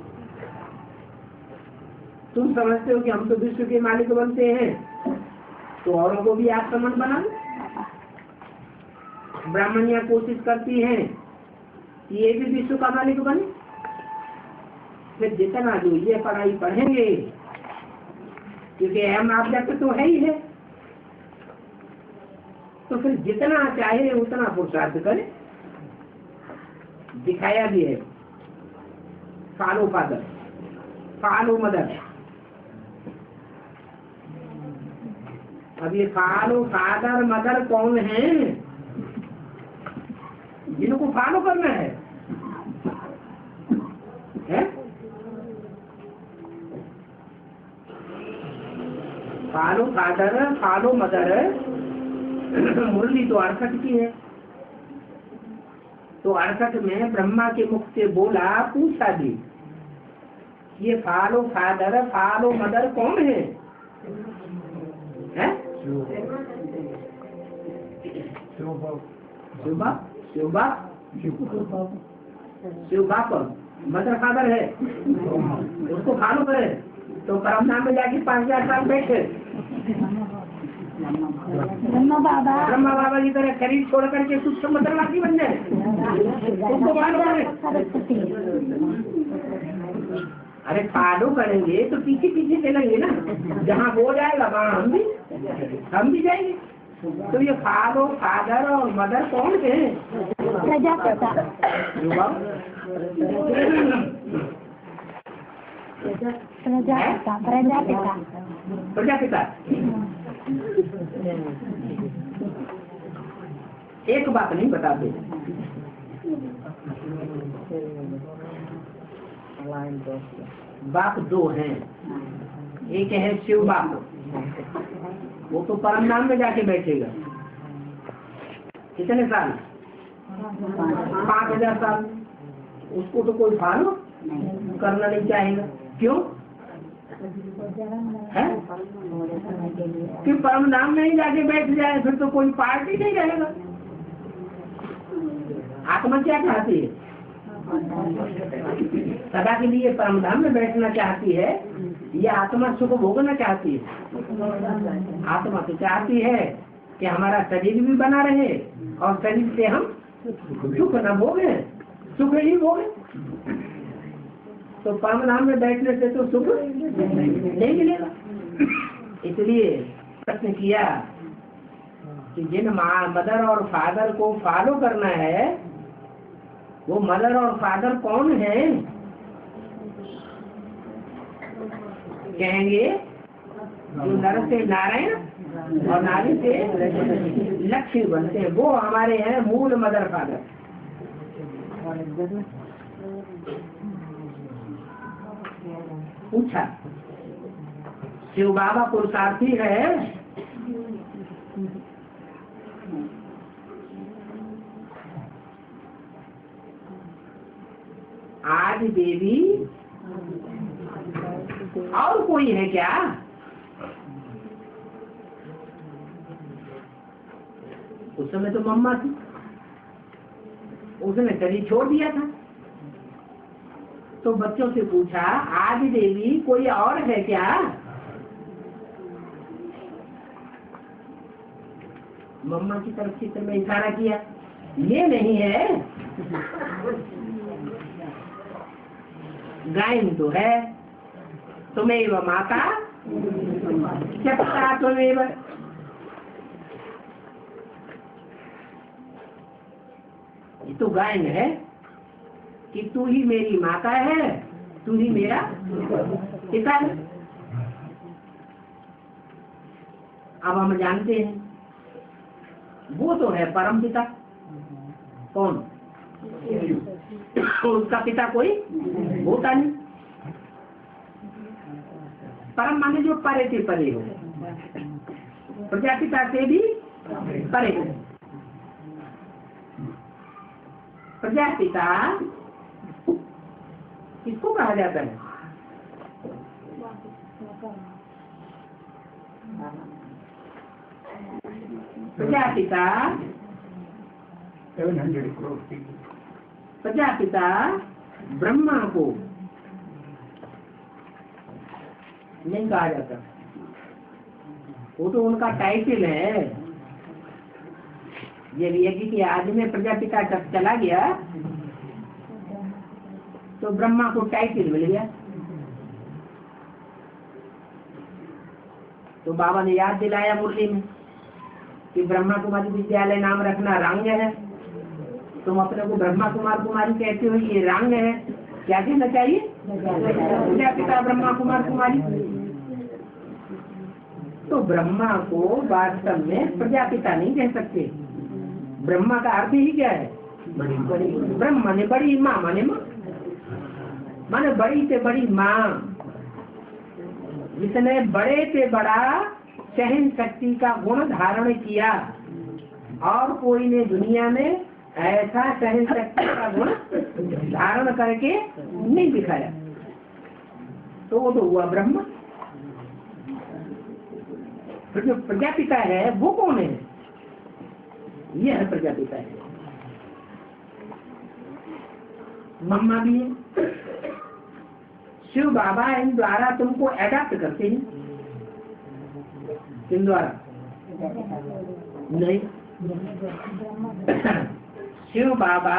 S1: तुम समझते हो कि हम तो विश्व के मालिक बनते हैं, तो औरों को भी आप समझ बना लो। ब्राह्मणियां कोशिश करती हैं कि ये भी विश्व का मालिक बने। फिर जितना जो ये पढ़ाई पढ़ेंगे, क्योंकि अहम ऑब्जेक्ट तो है ही है, तो फिर जितना चाहे उतना पुरुषार्थ करे। दिखाया भी है, फॉलो फादर, फॉलो मदर। अब ये फॉलो फादर मदर कौन है जिनको फॉलो करना है? फॉलो फादर, फॉलो मदर मुरली तो 68 की है। तो 68 में ब्रह्मा के मुख से बोला, पूछा भी, ये फॉलो फादर, फॉलो मदर कौन है? शिव बाप मदर फादर है, उसको फॉलो करे तो परम धाम में जाके 5000 साल बैठे।
S2: ब्रह्मा बाबा
S1: की तरह शरीर छोड़ करके सूक्ष्म मदरवासी बन जाए, उसको फॉलो करें। अरे फॉलो करेंगे तो पीछे पीछे चलेंगे ना, जहाँ हो जाएगा वहाँ हम भी जाएंगे। तो ये फॉलो फादर और मदर कौन है?
S2: प्रजापिता।
S1: प्रजापिता। एक बात नहीं बताते, बाप दो हैं। एक है शिव बाप, वो तो परम नाम में जाके बैठेगा। कितने साल? 5000 साल। उसको तो कोई फॉलो करना नहीं चाहेगा। क्यों है? कि परम नाम में ही जाके बैठ जाए, फिर तो कोई पार्टी नहीं रहेगा। आत्मा क्या चाहती है? सदा के लिए परम धाम में बैठना चाहती है। ये आत्मा सुख भोगना चाहती है। आत्मा तो चाहती है कि हमारा शरीर भी बना रहे और शरीर से हम सुख न भोगे, सुख ही भोगे। तो परम धाम में बैठने से तो सुख नहीं मिलेगा। इसलिए प्रश्न किया कि जिन मदर और फादर को फॉलो करना है, वो मदर और फादर कौन है? कहेंगे जो नर से नारायण और नारी से लक्ष्मी बनते हैं, वो हमारे हैं मूल मदर फादर। पूछा शिव बाबा पुरुषार्थी है? आदि देवी और कोई है क्या? उस समय तो मम्मा थी, उसने शरीर छोड़ दिया था। तो बच्चों से पूछा आदि देवी कोई और है क्या? मम्मा की तरफ चित्र में इशारा किया, ये नहीं है। गायन तो है, तुम्हें माता पिता तुम्हें। ये तो गायन है कि तू ही मेरी माता है, तू ही मेरा पिता है। अब हम जानते हैं वो तो है परम पिता। कौन? उसका पिता कोई होता नहीं। परम माने जो परे से परे हो, प्रजापिता से भी परे हो। प्रजापिता किसको कहा जाता है? प्रजापिता, प्रजापिता ब्रह्मा को नहीं कहा जाता, वो तो उनका टाइटल है। ये यज्ञ की आदि में प्रजापिता जब चला गया तो ब्रह्मा को टाइटल मिल गया। तो बाबा ने याद दिलाया मुरली में कि ब्रह्मा कुमारी विद्यालय नाम रखना रंग है। तुम अपने को ब्रह्मा कुमार कुमारी कहते हो, ये रंग है। क्या कहना चाहिए? प्रजापिता ब्रह्मा कुमार कुमारी। तो ब्रह्मा को वास्तव में प्रजापिता नहीं कह सकते। ब्रह्मा का अर्थ ही क्या है? ब्रह्म माने बड़ी, माँ माने माँ, माने बड़ी से बड़ी माँ। जिसने बड़े से बड़ा सहन शक्ति का गुण धारण किया और कोई ने दुनिया में ऐसा सहन शक्ति का गुण धारण करके नहीं दिखाया, तो वो तो हुआ ब्रह्म। फिर जो प्रजापिता है वो कौन है? ये है प्रजापिता है। मम्मा भी है। शिव बाबा इन द्वारा तुमको एडाप्ट करते हैं। किन द्वारा? नहीं। शिव बाबा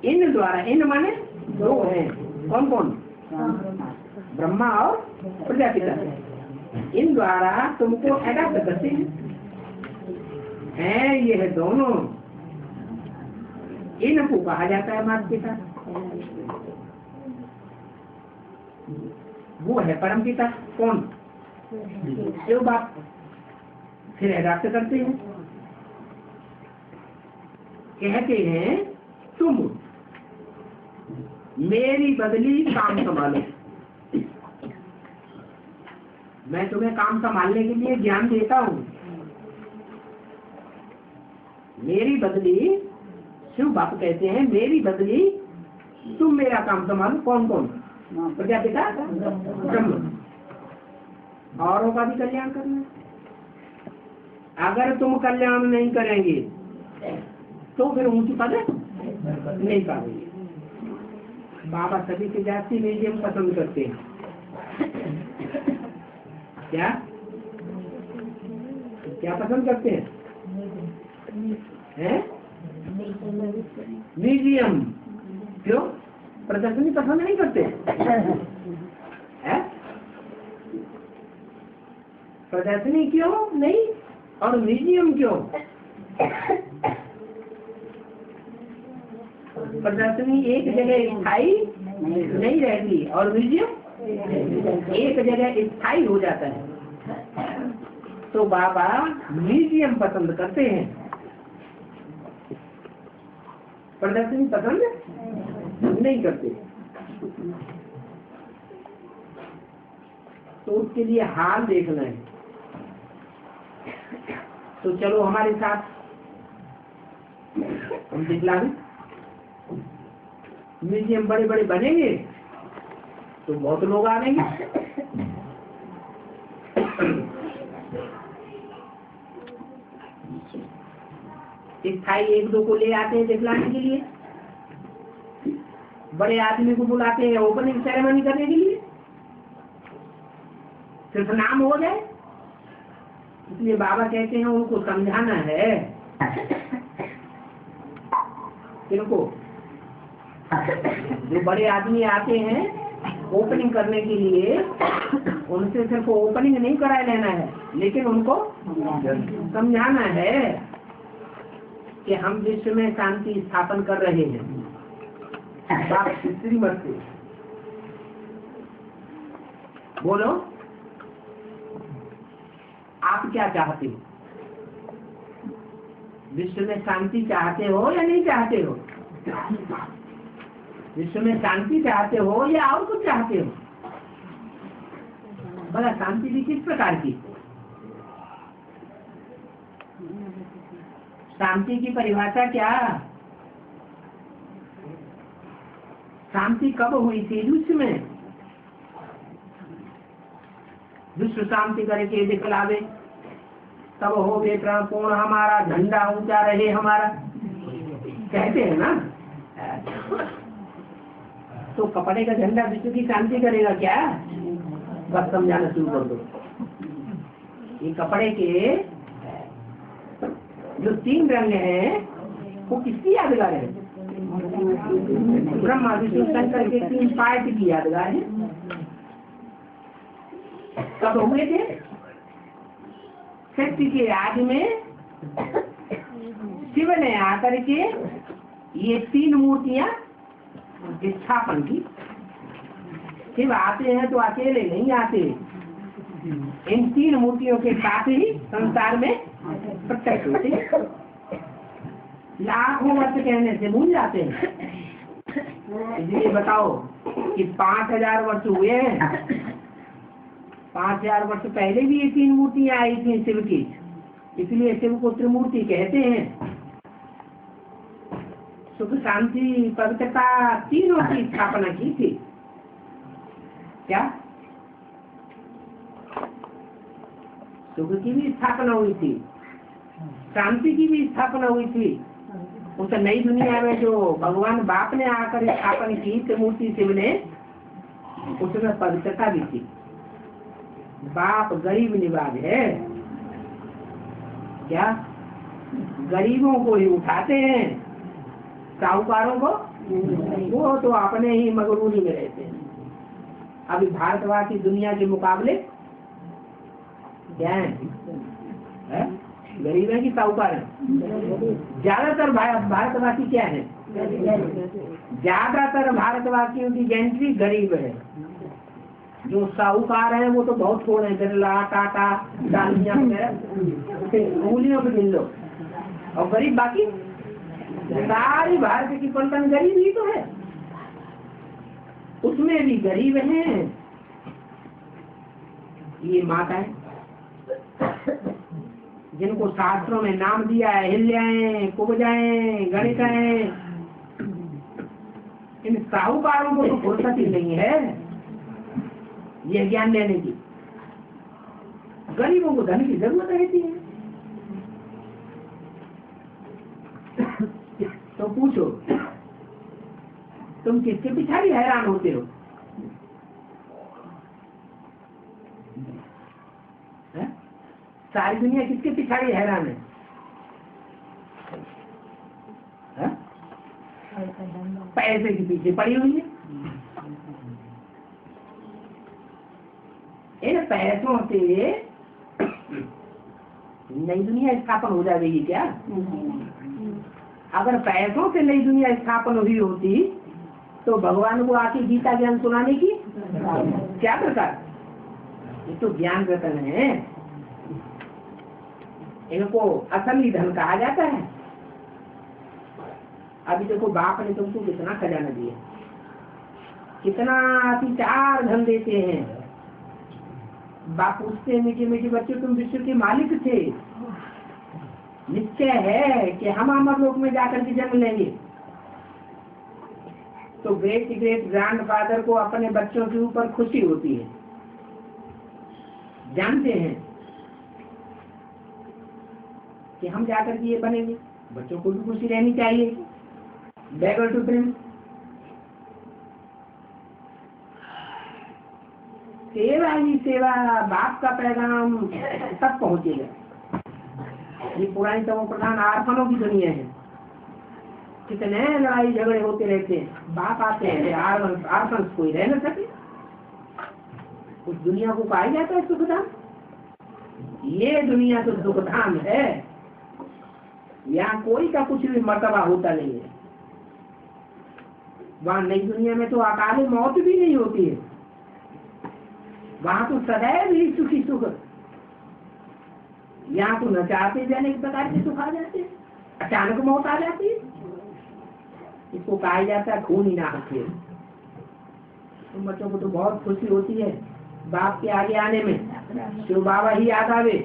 S1: इन द्वारा, इन माने दो हैं, कौन कौन? ब्रह्मा और प्रजापिता। इन द्वारा तुमको अडॉप्ट करते हैं ये है दोनों। इनको कहा जाता है माता पिता। वो है परम पिता, कौन? शिव बाप। फिर अडॉप्ट करते हैं, कहते हैं तुम मेरी बदली काम संभालो। मैं तुम्हें काम संभालने के लिए ज्ञान देता हूँ। मेरी बदली, शिव बाप कहते हैं मेरी बदली तुम मेरा काम संभालो। कौन कौन? प्रजापिता, ब्रह्म। औरों का भी कल्याण करना। अगर तुम कल्याण नहीं करेंगे तो फिर ऊंची पद नहीं पाएंगे। बाबा सभी के जाति म्यूजियम पसंद करते हैं। क्या क्या पसंद करते हैं? म्यूजियम। क्यों? प्रदर्शनी पसंद नहीं करते हैं? प्रदर्शनी क्यों नहीं और म्यूजियम क्यों? प्रदर्शनी एक जगह स्थायी नहीं रहती और म्यूजियम एक जगह स्थायी हो जाता है। तो बाबा म्यूजियम पसंद करते हैं, प्रदर्शनी पसंद नहीं करते। तो उसके लिए हाल देखना है। तो चलो हमारे साथ हम दिखला दें। म्यूजियम बड़े बड़े बनेंगे तो बहुत लोग आएंगे। स्थायी एक दो को ले आते हैं दिखलाने के लिए, बड़े आदमी को बुलाते हैं ओपनिंग सेरेमनी करने के लिए, सिर्फ नाम हो जाए। इसलिए बाबा कहते हैं उनको समझाना है। किनको? जो बड़े आदमी आते हैं ओपनिंग करने के लिए, उनसे सिर्फ ओपनिंग नहीं करा लेना है, लेकिन उनको समझाना है कि हम विश्व में शांति स्थापन कर रहे हैं। श्रीमत से बोलो, आप क्या चाहते हो? विश्व में शांति चाहते हो या नहीं चाहते हो? विश्व में शांति चाहते हो या और कुछ चाहते हो? भला शांति भी किस प्रकार की? शांति की परिभाषा क्या? शांति कब हुई थी विश्व में? विश्व शांति करके दिखलावे तब हो गए पूर्ण हमारा, झंडा ऊंचा रहे हमारा, कहते हैं ना। तो कपड़े का झंडा विश्व की शांति करेगा क्या? बस समझाना शुरू कर दो। ये कपड़े के जो 3 रंग हैं वो किसकी यादगार है? ब्रह्मा विष्णु शंकर के 3 पार्ट की यादगार है। कब हुए थे? शक्ति के राज में शिव ने आकर के ये 3 मूर्तियां स्थापन की। शिव आते हैं तो अकेले नहीं आते, इन 3 मूर्तियों के साथ ही संसार में प्रत्यक्ष होते। लाखों वर्ष कहने से भूल जाते हैं। इसलिए बताओ कि 5000 वर्ष हुए हैं। 5000 वर्ष पहले भी ये 3 मूर्तियां आई थी शिव की, इसलिए शिव को त्रिमूर्ति कहते हैं। सुख शांति पवित्रता तीनों की स्थापना की थी। क्या? सुख की भी स्थापना हुई थी, शांति की भी स्थापना हुई थी। उस नई दुनिया में जो भगवान बाप ने आकर स्थापना की त्रिमूर्ति शिव ने, उसमें पवित्रता भी थी। बाप गरीब निवाज है, क्या गरीबों को ही उठाते हैं, साहूकारों को वो तो अपने ही मगरूरी में रहते हैं। अभी भारतवासी दुनिया के मुकाबले क्या है? गरीब है कि साहूकार है? ज्यादातर भारतवासी क्या है? ज्यादातर भारतवासियों की गिनती गरीब है। जो साहूकार है वो तो बहुत थोड़े हैं, बिरला, टाटा, डालिया उंगलियों पे गिन लो। और गरीब बाकी सारी भारत की पलटन गरीब ही तो है। उसमें भी गरीब हैं ये माताएं, जिनको शास्त्रों में नाम दिया है हिल्याएं, कुबजाएं, गणिकाएं। इन साहूकारों को तो फुर्सत ही नहीं है ये ज्ञान लेने की। गरीबों को धन की जरूरत रहती है। तो पूछो तुम किसके पिछाड़ी हैरान होते हो? है? सारी दुनिया किसके पिछाड़ी हैरान है? पैसे के पीछे पड़ी हुई है। इन पैसों से नई दुनिया स्थापन हो जाएगी क्या? अगर पैसों से नई दुनिया स्थापन हुई होती तो भगवान को आके गीता ज्ञान सुनाने की क्या दरकार? ये तो ज्ञान रतन है, इनको असली धन कहा जाता है। अभी देखो बाप ने तुमको कितना खजाना दिया, कितना अतिचार धन देते हैं। बाप पूछते मीठे मीठे बच्चे तुम विश्व के मालिक थे, निश्चय है कि हम अमर लोक में जाकर के जन्म लेंगे। तो ग्रेट ग्रेट ग्रैंडफादर को अपने बच्चों के ऊपर खुशी होती है, जानते हैं कि हम जाकर के ये बनेंगे। बच्चों को भी खुशी रहनी चाहिए। Beggar to dream. सेवा ही सेवा, बाप का पैगाम तक पहुंचेगा। ये पुरानी तमो प्रधान आर्फनों की दुनिया है। कितने लड़ाई झगड़े होते रहते हैं, बाप आते हैं, आर्फन कोई रह न सके। उस दुनिया को कहा जाता है सुखधाम। ये दुनिया तो दुखधाम है, यहाँ कोई का कुछ भी मर्तबा होता नहीं है। वहाँ नई दुनिया में तो अकाल मौत भी नहीं होती है, वहाँ तो सदैव ही सुखी सुख। यहाँ तो न चाहते जाने के प्रकार के सुख आ जाते हैं, अचानक मौत आ जाती है। इसको कहा जाता है खून ही ना हथे। तुम बच्चों को तो बहुत खुशी होती है बाप के आगे आने में। शिव बाबा ही याद आवे,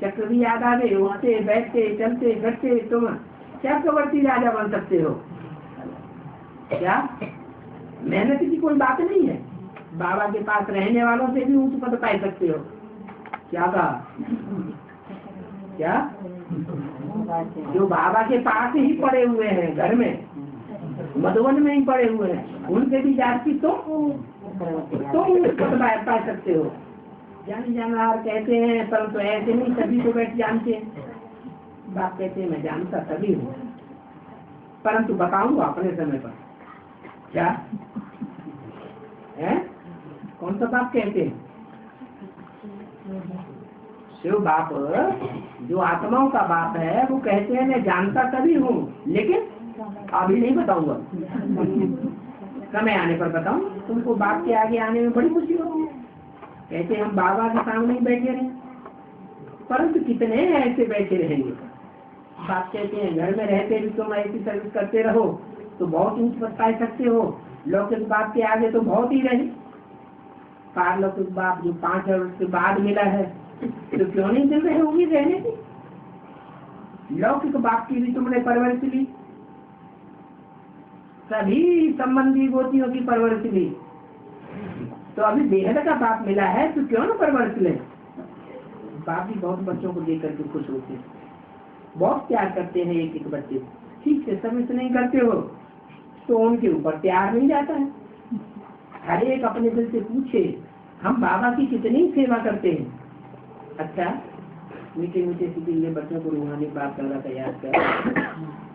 S1: चक्र भी याद आवे, उठते बैठते चलते फिरते तुम चक्रवर्ती राजा बन सकते हो। क्या मेहनत की कोई बात नहीं है, बाबा के पास रहने वालों से भी ऊंच पद पा सकते हो। क्या कहा? क्या जो बाबा के पास ही पड़े हुए हैं, घर में मधुबन में ही पड़े हुए हैं, उनसे भी जाति तो ऊंच पद पा सकते हो। जान जानहार कहते हैं, परंतु ऐसे नहीं सभी को बैठ जानते हैं। बाप कहते हैं मैं जानता सभी हूँ, परंतु बताऊंगा अपने समय पर। क्या है? कौन सा बाप कहते हैं? शिव बाप जो आत्माओं का बाप है, वो कहते हैं मैं जानता तभी हूँ, लेकिन अभी नहीं बताऊंगा, समय आने पर बताऊं। तुमको बाप के आगे आने में बड़ी खुशी होती है। कहते हम बाबा के सामने ही बैठे रहे, परंतु कितने ऐसे बैठे रहेंगे। बाप कहते हैं घर में रहते भी तुम ऐसी सर्विस करते रहो तो बहुत ऊंच पद पा सकते हो। लौकिक बाप के आगे तो बहुत ही रहे। पारलौकिक बाप जो 5 वर्ष के बाद मिला है तो क्यों नहीं मिल रहे होंगे रहने की। लौकिक बाप की भी तुमने परवरिश ली, सभी संबंधी गोतियों की परवरिश ली, तो अभी बेहद का बाप मिला है तो क्यों ना परवरिश ले। बाप भी बहुत बच्चों को देख करके खुश होते हैं, बहुत प्यार करते हैं एक एक बच्चे। ठीक से सर्विस नहीं करते हो तो उनके ऊपर प्यार नहीं जाता है। हर एक अपने दिल से पूछे हम बाबा की कितनी सेवा करते हैं। अच्छा मीठे मीठे सीधे बच्चों को रूहानी बाप दादा का याद कर